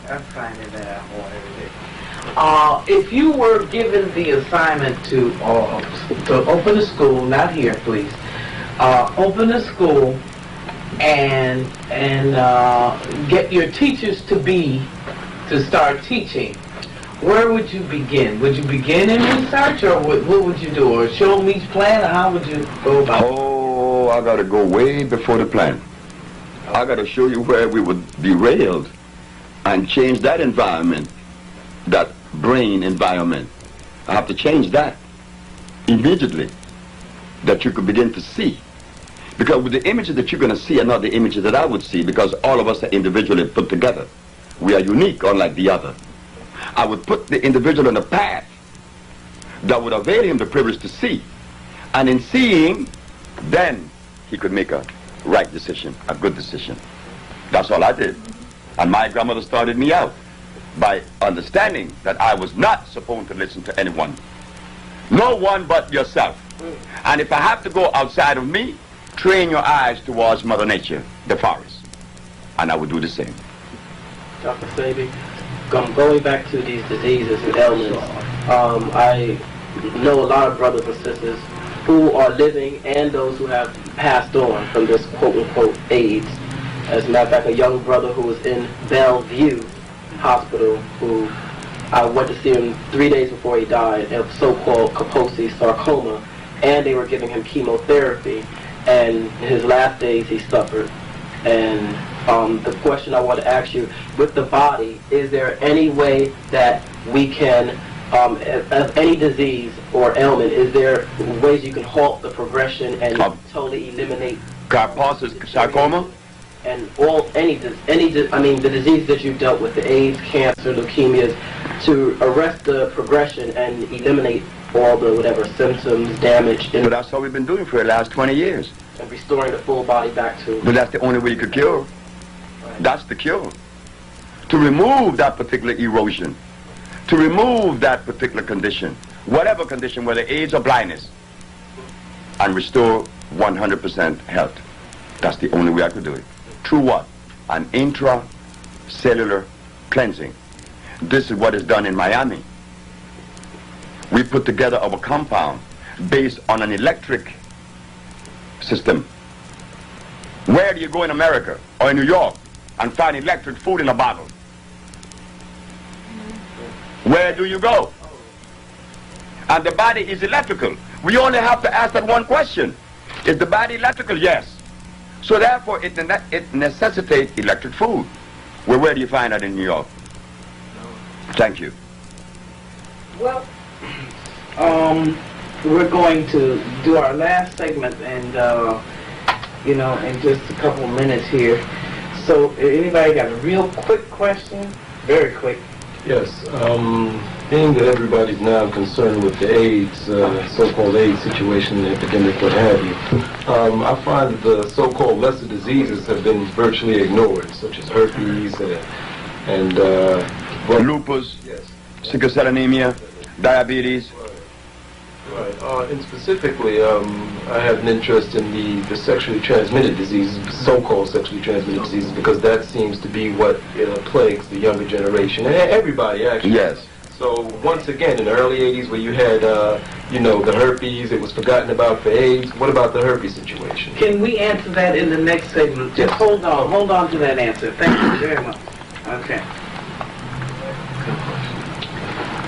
I'm finding that out. If you were given the assignment to open a school, not here, please, open a school and get your teachers to start teaching, where would you begin? Would you begin in research, or what would you do? Or show me plan, or how would you go about it? Oh, I got to go way before the plan. I got to show you where we were derailed and change that environment, that brain environment. I have to change that immediately, that you could begin to see. Because with the images that you're going to see are not the images that I would see, because all of us are individually put together. We are unique, unlike the other. I would put the individual on a path that would avail him the privilege to see. And in seeing, then he could make a right decision, a good decision. That's all I did. And my grandmother started me out by understanding that I was not supposed to listen to anyone. No one but yourself. And if I have to go outside of me, train your eyes towards Mother Nature, the forest. And I would do the same. Dr. Sebi, going back to these diseases and ailments, I know a lot of brothers and sisters who are living and those who have passed on from this quote-unquote AIDS. As a matter of fact, a young brother who was in Bellevue Hospital, who I went to see him 3 days before he died, of so-called Kaposi sarcoma, and they were giving him chemotherapy, and in his last days he suffered. And the question I want to ask you, with the body, is there any way that we can, of any disease or ailment, is there ways you can halt the progression and totally eliminate Kaposi sarcoma? and the disease that you've dealt with, the AIDS, cancer, leukemias, to arrest the progression and eliminate all the whatever symptoms, damage, But that's what we've been doing for the last 20 years. and restoring the full body back to. But that's the only way you could cure. That's the cure. To remove that particular erosion, to remove that particular condition, whatever condition, whether AIDS or blindness, and restore 100% health. That's the only way I could do it. Through what? An intracellular cleansing. This is what is done in Miami. We put together our compound based on an electric system. Where do you go in America or in New York and find electric food in a bottle? Where do you go? And the body is electrical. We only have to ask that one question. Is the body electrical? Yes. So therefore, it necessitates electric food. Well, where do you find that in New York? Thank you. Well, we're going to do our last segment, and in just a couple of minutes here. So, anybody got a real quick question? Very quick. Yes, being that everybody's now concerned with the AIDS, so-called AIDS situation, the epidemic, what have you, I find that the so-called lesser diseases have been virtually ignored, such as herpes and Lupus, yes. sickle cell anemia, diabetes. Right. And specifically, I have an interest in the sexually transmitted diseases, so-called sexually transmitted diseases, because that seems to be what plagues the younger generation, and everybody actually. Yes. So once again, in the early 80s where you had, the herpes, it was forgotten about for AIDS. What about the herpes situation? Can we answer that in the next segment? Just hold on to that answer. Thank you very much. Okay.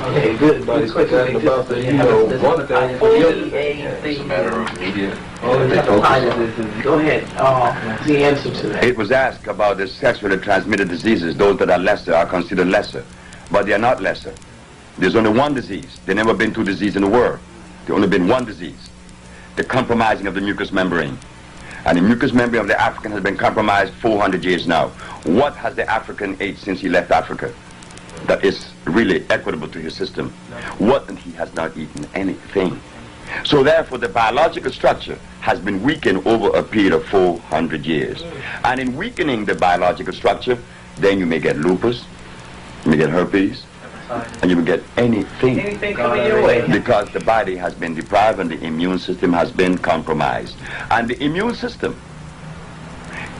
Okay, good. Everybody's forgotten about the, one thing. It's a matter of media. Go ahead. The answer to that. It was asked about the sexually transmitted diseases. Those that are lesser are considered lesser, but they are not lesser. There's only one disease. There's never been two diseases in the world. There's only been one disease, the compromising of the mucous membrane. And the mucous membrane of the African has been compromised 400 years now. What has the African ate since he left Africa that is really equitable to his system? What? And he has not eaten anything. So therefore, the biological structure has been weakened over a period of 400 years. And in weakening the biological structure, then you may get lupus, you may get herpes, and you will get anything. Anything coming your way. Because the body has been deprived and the immune system has been compromised. And the immune system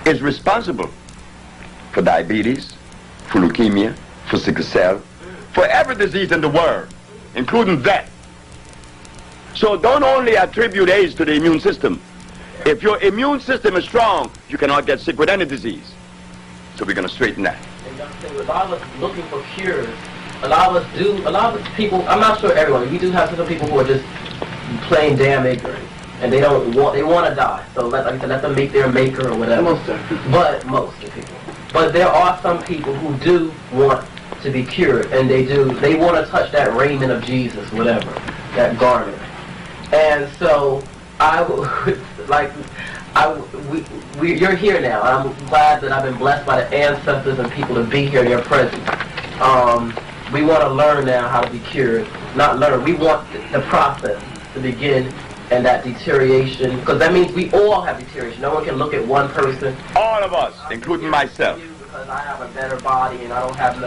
is responsible for diabetes, for leukemia, for sickle cell, for every disease in the world, including death. So don't only attribute AIDS to the immune system. If your immune system is strong, you cannot get sick with any disease. So we're going to straighten that. And Dr. a lot of us looking for cures. A lot of people, I'm not sure everyone, we do have some people who are just plain damn ignorant. And they want to die. So let them make their maker or whatever. Most of the people. But most of the people. But there are some people who do want to be cured, and they want to touch that raiment of Jesus, whatever, that garment. And so you're here now. I'm glad that I've been blessed by the ancestors and people to be here in your presence. We want to learn now how to be cured. Not learn. We want the process to begin, and that deterioration, because that means we all have deterioration. No one can look at one person. All of us, including myself. Because I have a better body and I don't have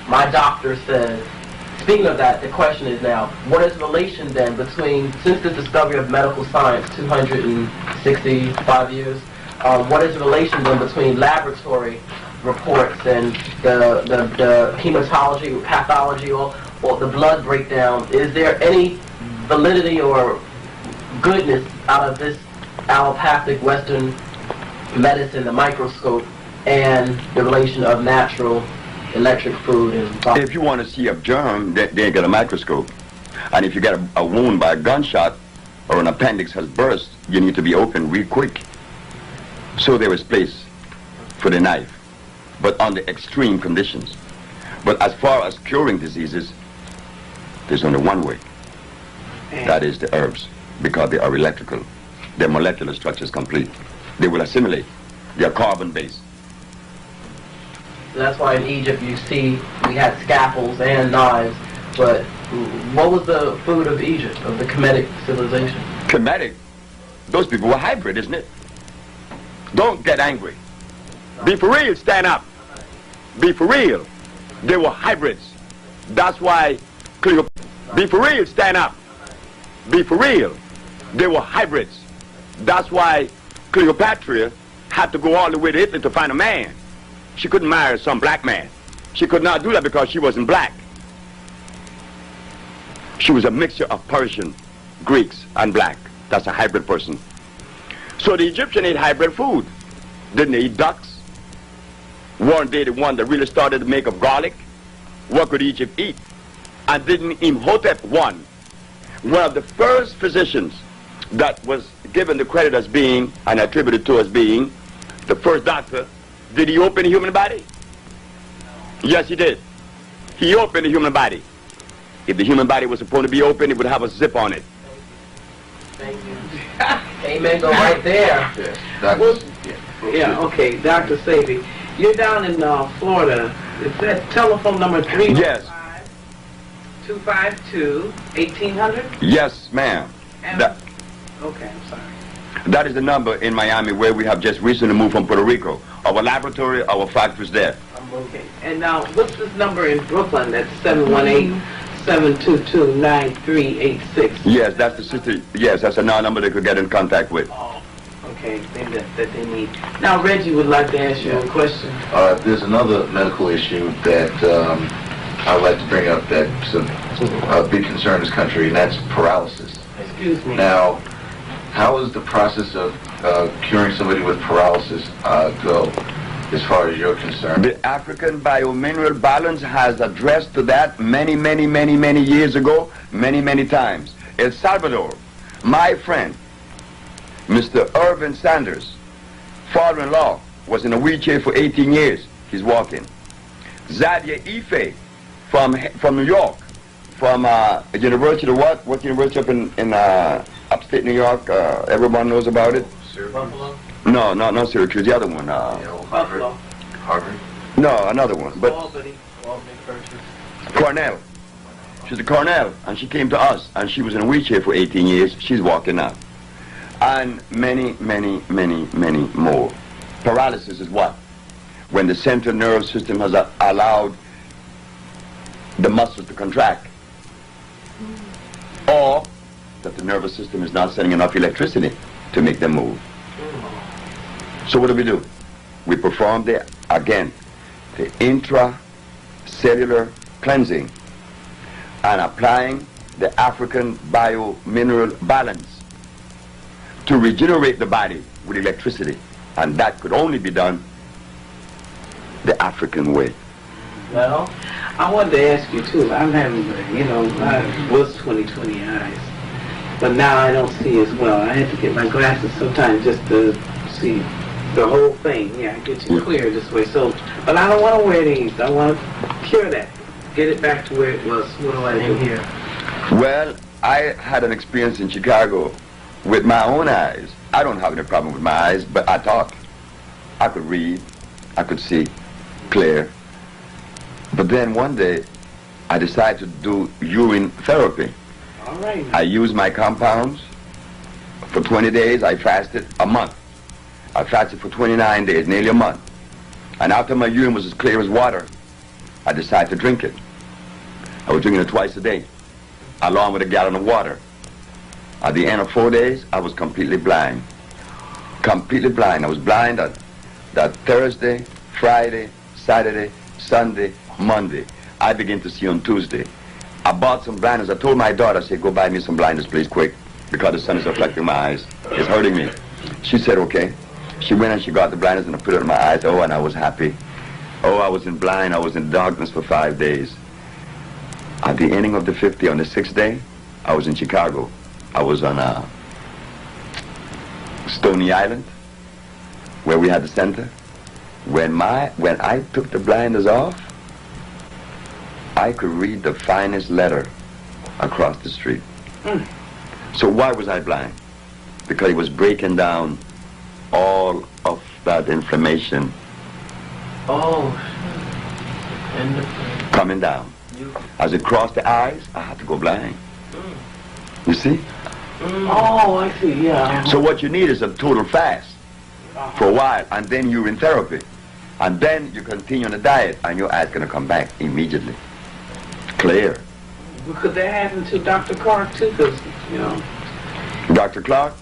my doctor says. Speaking of that, the question is now, what is the relation then between, since the discovery of medical science 265 years, what is the relation then between laboratory reports and the hematology, pathology, or the blood breakdown? Is there any validity or goodness out of this allopathic Western medicine, the microscope, and the relation of natural electric food and If you want to see a germ, then get a microscope. And if you get a wound by a gunshot or an appendix has burst, you need to be open real quick. So there is place for the knife, but under extreme conditions. But as far as curing diseases, there's only one way. That is the herbs, because they are electrical. Their molecular structure is complete. They will assimilate. They are carbon-based. That's why in Egypt you see we had scalpels and knives, but what was the food of Egypt, of the Kemetic civilization? Kemetic? Those people were hybrid, isn't it? Don't get angry. Be for real, stand up. Be for real. They were hybrids. That's why Be for real, stand up. Be for real. They were hybrids. That's why Cleopatra had to go all the way to Italy to find a man. She couldn't marry some black man. She could not do that because she wasn't black. She was a mixture of Persian, Greeks, and black. That's a hybrid person. So the Egyptian ate hybrid food. Didn't they eat ducks? Weren't they the one that really started to make of garlic? What could Egypt eat? And didn't Imhotep one of the first physicians that was given the credit as being and attributed to as being the first doctor, did he open the human body? Yes, he did. He opened the human body. If the human body was supposed to be open, it would have a zip on it. Thank you. Amen. Go right there. Yes. Yeah, okay, Dr. Sebi, you're down in Florida. Is that telephone number 315 Yes. 252-1800? Yes, ma'am. Okay, I'm sorry. That is the number in Miami where we have just recently moved from Puerto Rico. Our laboratory, our factory's there. Okay. And now, what's this number in Brooklyn? That's 718-722-9386. Yes, that's the sister. Yes, that's another number they could get in contact with. Oh, okay. Maybe that they need. Now, Reggie would like to ask you a question. There's another medical issue that I'd like to bring up that's a big concern in this country, and that's paralysis. Excuse me. Now, how does the process of curing somebody with paralysis go, as far as you're concerned? The African Biomineral Balance has addressed to that many years ago, many times. El Salvador, my friend, Mr. Irvin Sanders, father-in-law, was in a wheelchair for 18 years. He's walking. Zadia Ife from New York, from University of what university up in upstate New York? Everyone knows about it. Buffalo? No, not Syracuse. The other one. Buffalo. Harvard? No, another one. But Albany. Cornell. She's a Cornell, and she came to us, and she was in a wheelchair for 18 years. She's walking now. And many more. Paralysis is what? When the central nervous system has allowed the muscles to contract, or that the nervous system is not sending enough electricity to make them move. So what do? We perform the intracellular cleansing and applying the African Biomineral Balance to regenerate the body with electricity, and that could only be done the African way. Well, I wanted to ask you too. I'm having, I was 20/20 eyes, but now I don't see as well. I had to get my glasses sometimes just to see the whole thing. Yeah, I get you clear this way. So, but I don't want to wear these. I want to cure that, get it back to where it was. What do I do here? Well, I had an experience in Chicago with my own eyes. I don't have any problem with my eyes, but I talk. I could read. I could see clear. But then one day, I decided to do urine therapy. All right. I used my compounds. For 20 days, I fasted a month. I fasted for 29 days, nearly a month. And after my urine was as clear as water, I decided to drink it. I was drinking it twice a day, along with a gallon of water. At the end of 4 days, I was completely blind. Completely blind. I was blind on that Thursday, Friday, Saturday, Sunday, Monday. I began to see on Tuesday. I bought some blinders. I told my daughter, I said, go buy me some blinders, please, quick, because the sun is affecting my eyes. It's hurting me. She said, okay. She went and she got the blinders and I put it on my eyes. Oh, and I was happy. Oh, I was in blind. I was in darkness for 5 days. At the ending of the 50th, on the 6th day, I was in Chicago. I was on Stony Island, where we had the center. When I took the blinders off, I could read the finest letter across the street. So why was I blind? Because it was breaking down all of that inflammation. Oh. Coming down. As it crossed the eyes, I had to go blind. You see? Oh, I see, yeah. So what you need is a total fast for a while, and then urine therapy. And then you continue on the diet, and your eyes going to come back immediately. Clear. Could that happen to Dr. Clark, too? Because, Dr. Clark?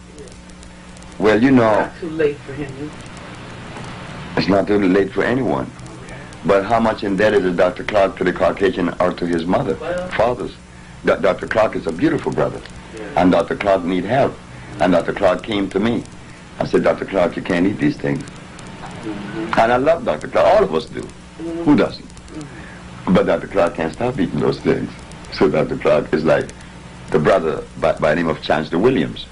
Well, not too late for him. It's not too late for anyone. But how much indebted is Dr. Clark to the Caucasian or to his mother, fathers? Dr. Clark is a beautiful brother. And Dr. Clark need help. And Dr. Clark came to me. I said, Dr. Clark, you can't eat these things. And I love Dr. Clark. All of us do. Who doesn't? But Dr. Clark can't stop eating those things. So Dr. Clark is like the brother by the name of Chancellor Williams.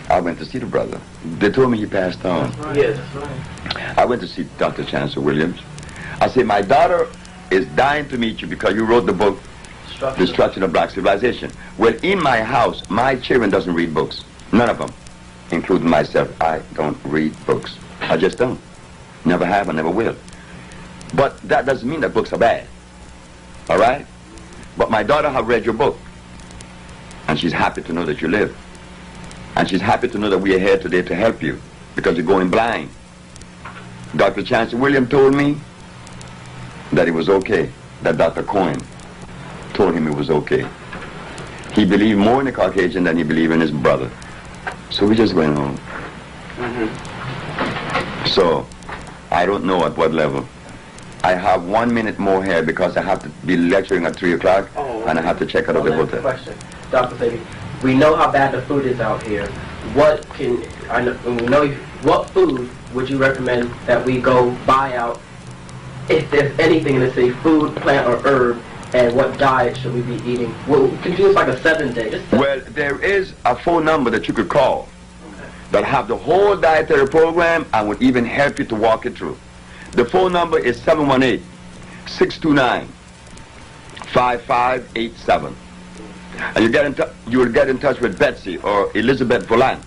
I went to see the brother. They told me he passed on. Yes, that's right. I went to see Dr. Chancellor Williams. I said, my daughter is dying to meet you because you wrote the book, Destruction of Black Civilization. Well, in my house, my children doesn't read books. None of them, including myself. I don't read books. I just don't. Never have and never will. But that doesn't mean that books are bad. All right? But my daughter has read your book. And she's happy to know that you live. And she's happy to know that we are here today to help you because you're going blind. Dr. Chancellor Williams told me that it was okay, that Dr. Cohen told him it was okay. He believed more in the Caucasian than he believed in his brother. So we just went home. So I don't know at what level. I have 1 minute more here because I have to be lecturing at 3 o'clock and I have to check out of the hotel. Question, Dr. Sebi. We know how bad the food is out here. What food would you recommend that we go buy out, if there's anything in the city, food, plant, or herb, and what diet should we be eating? Well, can you do this like a 7-day? Well, there is a phone number that you could call that have the whole dietary program and would even help you to walk it through. The phone number is 718-629-5587. And you will get in touch with Betsy or Elizabeth Volant.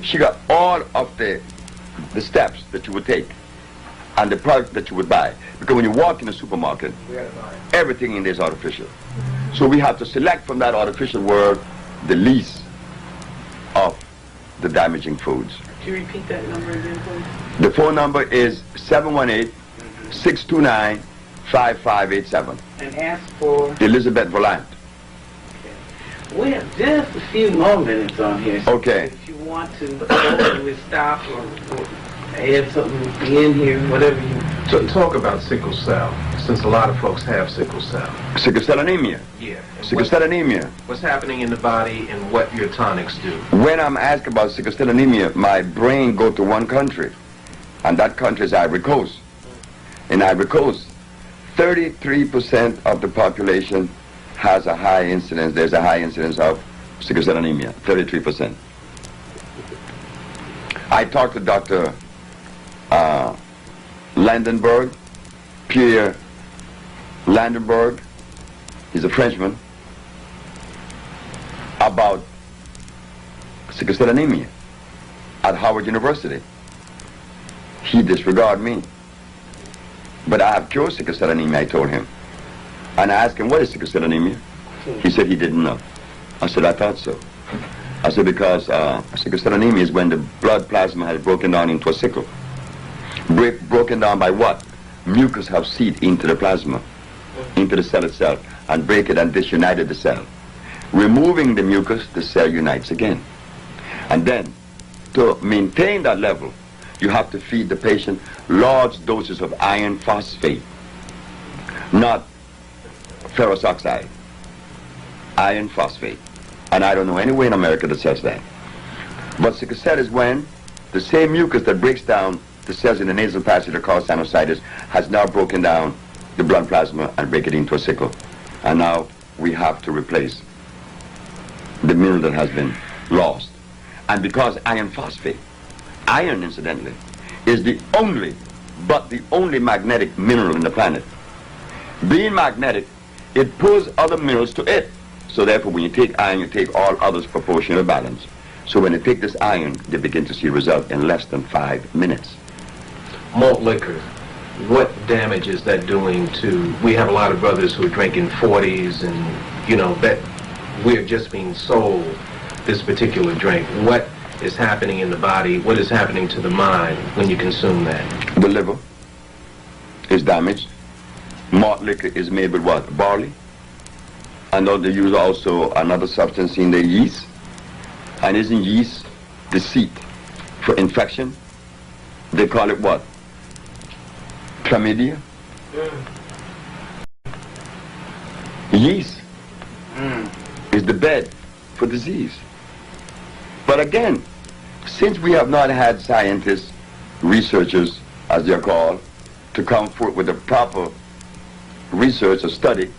She got all of the steps that you would take and the product that you would buy. Because when you walk in a supermarket, everything in there is artificial. So we have to select from that artificial world the least of the damaging foods. Can you repeat that number again, please? The phone number is 718-629-5587. And ask for... Elizabeth Volant. We have just a few more minutes on here. So Okay. if you want to we'll stop or add something in here, whatever you... So talk about sickle cell, since a lot of folks have sickle cell. Sickle cell anemia. Yeah. And Sickle cell anemia. What's happening in the body and what your tonics do? When I'm asked about sickle cell anemia, my brain goes to one country, and that country is Ivory Coast. In Ivory Coast, 33% of the population has a high incidence. There's a high incidence of sickle cell anemia, 33%. I talked to Dr. Landenberg, Pierre Landenberg, he's a Frenchman, about sickle cell anemia at Howard University. He disregarded me. But I have cured sickle cell anemia, I told him. And I asked him, what is sickle cell anemia? He said he didn't know. I said, I thought so. I said, because sickle cell anemia is when the blood plasma has broken down into a sickle. Broken down by what? Mucus have seeped into the plasma, into the cell itself, and break it and disunited the cell. Removing the mucus, the cell unites again. And then, to maintain that level, you have to feed the patient large doses of iron phosphate, not ferrous oxide, iron phosphate. And I don't know any way in America that says that. But sickle cell is when the same mucus that breaks down the cells in the nasal passage that cause sinusitis has now broken down the blood plasma and break it into a sickle. And now we have to replace the mineral that has been lost. And because iron phosphate, iron incidentally, is the only magnetic mineral in the planet. Being magnetic, it pulls other minerals to it. So therefore, when you take iron, you take all others proportional balance. So when they take this iron, they begin to see result in less than 5 minutes. Malt liquor, what damage is that doing to... We have a lot of brothers who are drinking 40s and, you know, that we're just being sold this particular drink. What is happening in the body? What is happening to the mind when you consume that? The liver is damaged. Malt liquor is made with what? Barley. And they use also another substance in the yeast. And isn't yeast the seat for infection? They call it what? Chlamydia? Yeast is the bed for disease. But again, since we have not had scientists, researchers as they're called, to come forth with the proper research or study,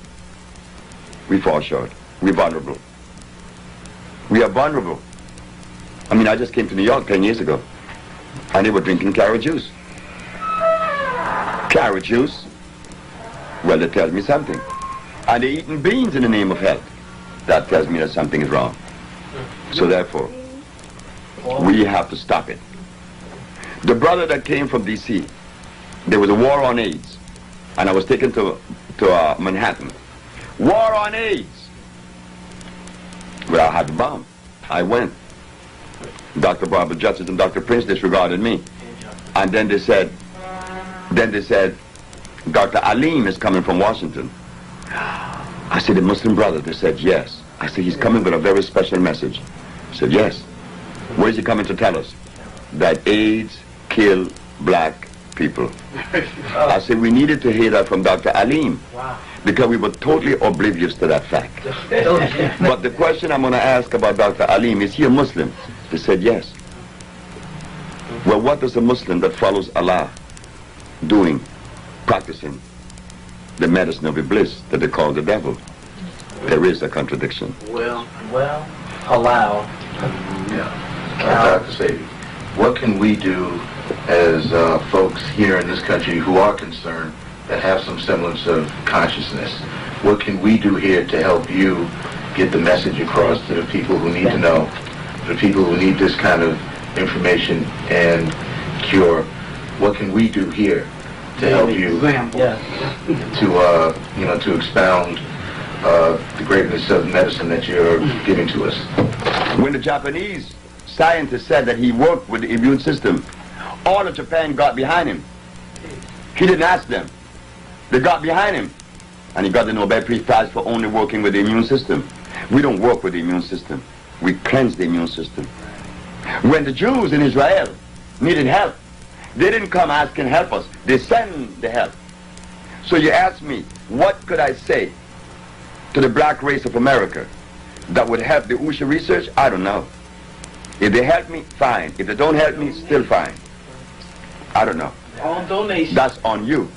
we fall short. We're vulnerable. We are vulnerable. I mean, I just came to New York 10 years ago, and they were drinking carrot juice. Carrot juice? Well, that tells me something. And they're eating beans in the name of health. That tells me that something is wrong. So therefore, we have to stop it. The brother that came from D.C., there was a war on AIDS, and I was taken to Manhattan. War on AIDS! Well, I had the bomb. I went. Dr. Barbara Justice and Dr. Prince disregarded me. And then they said, Dr. Alim is coming from Washington. I said, the Muslim brother? They said, yes. I said, he's coming with a very special message. I said, yes. Where is he coming to tell us? That AIDS kill black people. I said, we needed to hear that from Dr. Alim. Because we were totally oblivious to that fact. But the question I'm going to ask about Dr. Alim, is he a Muslim? They said, yes. Well, what does a Muslim that follows Allah doing, practicing the medicine of bliss that they call the devil? There is a contradiction. Well, allow. Dr. Sebi, what can we do as folks here in this country who are concerned, that have some semblance of consciousness? What can we do here to help you get the message across to the people who need to know, the people who need this kind of information and cure? What can we do here to help you to expound the greatness of medicine that you're giving to us? When the Japanese scientist said that he worked with the immune system, all of Japan got behind him. He didn't ask them. They got behind him. And he got the Nobel Peace Prize for only working with the immune system. We don't work with the immune system. We cleanse the immune system. When the Jews in Israel needed help, they didn't come asking help us. They sent the help. So you ask me, what could I say to the black race of America that would help the USHA research? I don't know. If they help me, fine. If they don't help me, still fine. I don't know. All donations. That's on you.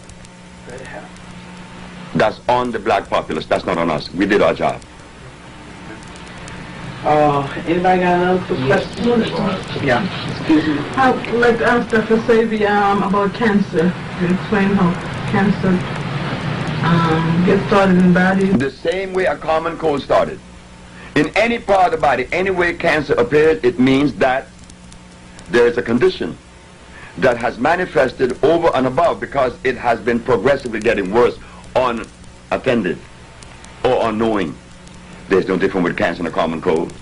That's on the black populace. That's not on us. We did our job. Anybody got another question? Yeah. Excuse me. I would like to ask Dr. Sebi about cancer. You explain how cancer gets started in the body. The same way a common cold started. In any part of the body, any way cancer appears, it means that there is a condition that has manifested over and above because it has been progressively getting worse, unattended or unknowing. There's no difference with cancer and a common cold.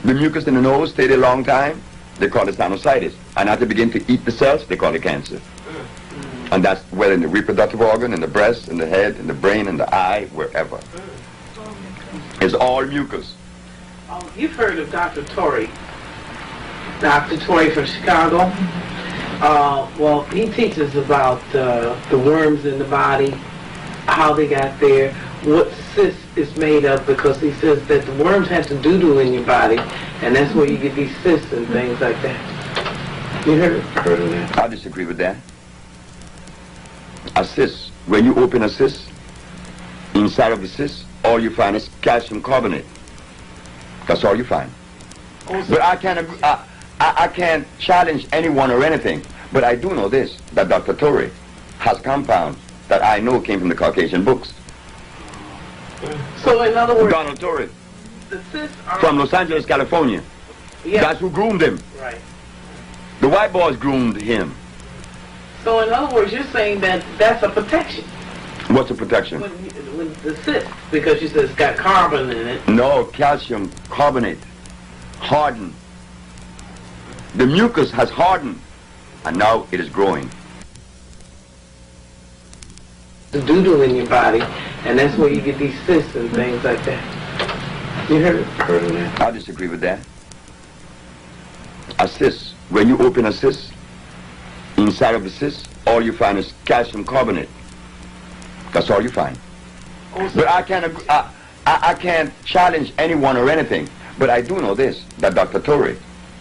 The mucus in the nose stayed a long time, they call it sinusitis. And as they begin to eat the cells, they call it cancer. And that's whether in the reproductive organ, in the breast, in the head, in the brain, in the eye, wherever. It's all mucus. You've heard of Dr. Torrey. Dr. Torrey from Chicago. Well, he teaches about the worms in the body, how they got there, what cyst is made of, because he says that the worms have to doo-doo in your body, and that's where you get these cysts and things like that. You heard of that? I disagree with that. A cyst, when you open a cyst, inside of the cyst, all you find is calcium carbonate. That's all you find. But I can't challenge anyone or anything. But I do know this, that Dr. Torrey has compounds that I know came from the Caucasian books. So in other words, Donald Torrey, the cysts are from Los Angeles, California. Yeah. That's who groomed him. Right. The white boys groomed him. So in other words, you're saying that that's a protection. What's a protection? When the cyst, because you said it's got carbon in it. No, calcium carbonate. Hardened. The mucus has hardened, and now it is growing. The doo-doo in your body, and that's where you get these cysts and things like that. You heard of that? I disagree with that. A cyst, when you open a cyst, inside of the cyst, all you find is calcium carbonate. That's all you find. But I can't challenge anyone or anything. But I do know this, that Dr. Torrey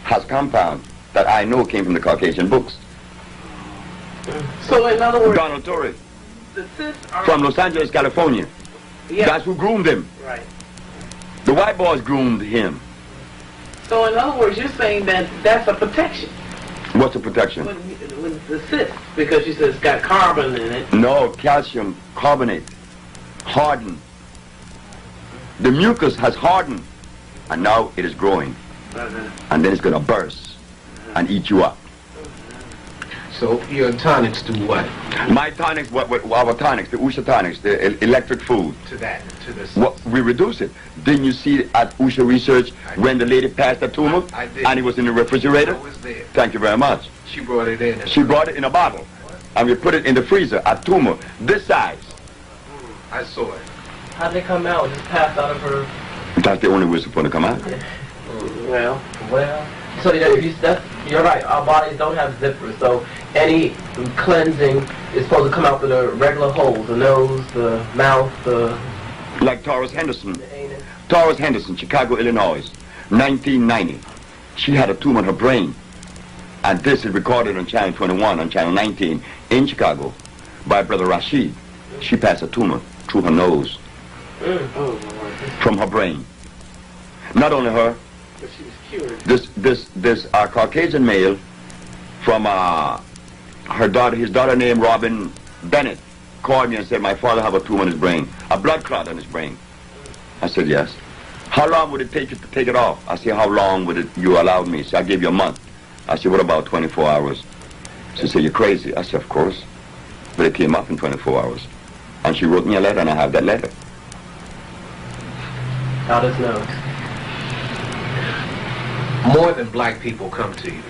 has compounds that I know came from the Caucasian books. So in other words, Donald Torrey, the cysts are... from Los Angeles, California. Yeah, That's who groomed him. right. The white boys groomed him. So in other words, you're saying that that's a protection What's the protection? with the cyst, because you said it's got carbon in it. No, calcium carbonate. Hardened. The mucus has hardened. And now it is growing. And then it's going to burst and eat you up. So your tonics do what? My tonics, what our tonics, the Usha tonics, the electric food. To that, to this. What, we reduce it. Didn't you see at Usha Research when the lady passed the tumor? I did. And it was in the refrigerator? I was there. Thank you very much. She brought it in. She brought it in a bottle. And we put it in the freezer, a tumor, this size. I saw it. How'd they come out? Just passed out of her. That's the only way it's supposed to come out. Well, So you're right. Our bodies don't have zippers, so any cleansing is supposed to come out through the regular holes: the nose, the mouth, the Like Taurus Henderson. anus. Taurus Henderson, Chicago, Illinois, 1990. She had a tumor in her brain. And this is recorded on Channel 21, on Channel 19 in Chicago by Brother Rashid. She passed a tumor through her nose from her brain. Not only her, but she was cured. this Caucasian male from his daughter named Robin Bennett called me and said, my father have a tumor in his brain, a blood clot in his brain. I said, yes. How long would it take you to take it off? I said, how long would you allow me? She said, I gave you a month. I said, what about 24 hours? She said, you're crazy. I said, of course. But it came off in 24 hours. And she wrote me a letter, and I have that letter. Out his nose. More than black people come to you.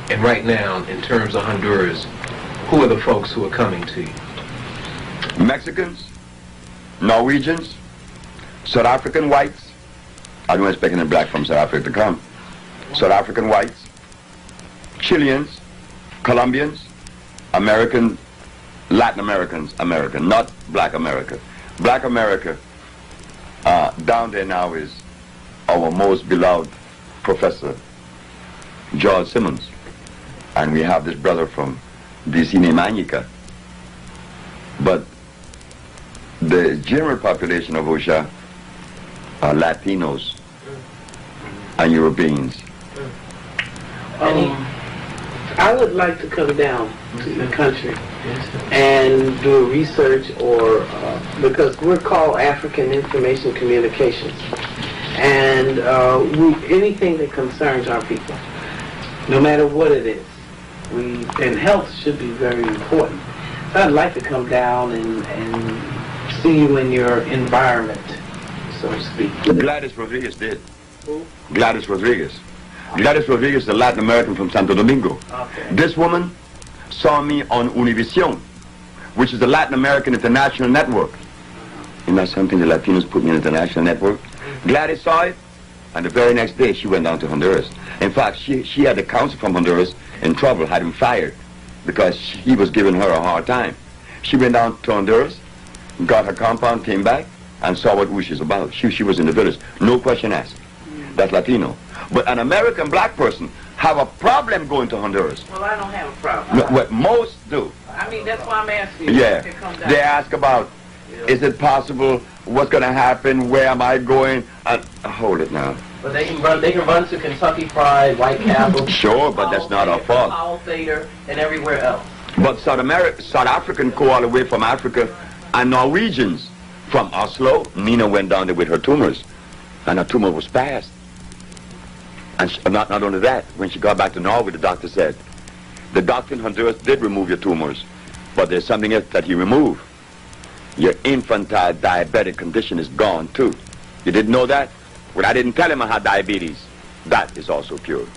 And right now, in terms of Honduras, who are the folks who are coming to you? Mexicans, Norwegians, South African whites. I don't expect any black from South Africa to come. South African whites, Chileans, Colombians, American, Latin Americans, American, not black America. Black America, down there now is our most beloved professor, George Simmons. And we have this brother from DC named Anika. But the general population of Osha are Latinos and Europeans. I would like to come down to the country and do a research, or because we're called African Information Communications, and anything that concerns our people, no matter what it is, and health should be very important. So I'd like to come down and see you in your environment, so to speak. Gladys Rodriguez did. Who? Gladys Rodriguez. Gladys Rodriguez is a Latin American from Santo Domingo. Okay. This woman saw me on Univision, which is the Latin American International Network. Isn't that something? The Latinos put me in the international network. Gladys saw it, and the very next day she went down to Honduras. In fact, she had the counsel from Honduras in trouble, had him fired, because he was giving her a hard time. She went down to Honduras, got her compound, came back, and saw what Ush is about. She was in the village. No question asked. That's Latino. But an American black person have a problem going to Honduras. Well, I don't have a problem. No, what most do. I mean, that's why I'm asking you. Yeah. To come down. They ask about, is it possible? What's going to happen? Where am I going? Hold it now. But they can run to Kentucky Fried, White Castle. Sure, but that's not our fault. Powell Theater, and everywhere else. But South African go all the way from Africa, and Norwegians from Oslo. Nina went down there with her tumors, and her tumor was passed. And not only that, when she got back to Norway, the doctor said, the doctor in Honduras did remove your tumors, but there's something else that he removed. Your infantile diabetic condition is gone too. You didn't know that? Well, I didn't tell him I had diabetes. That is also cured.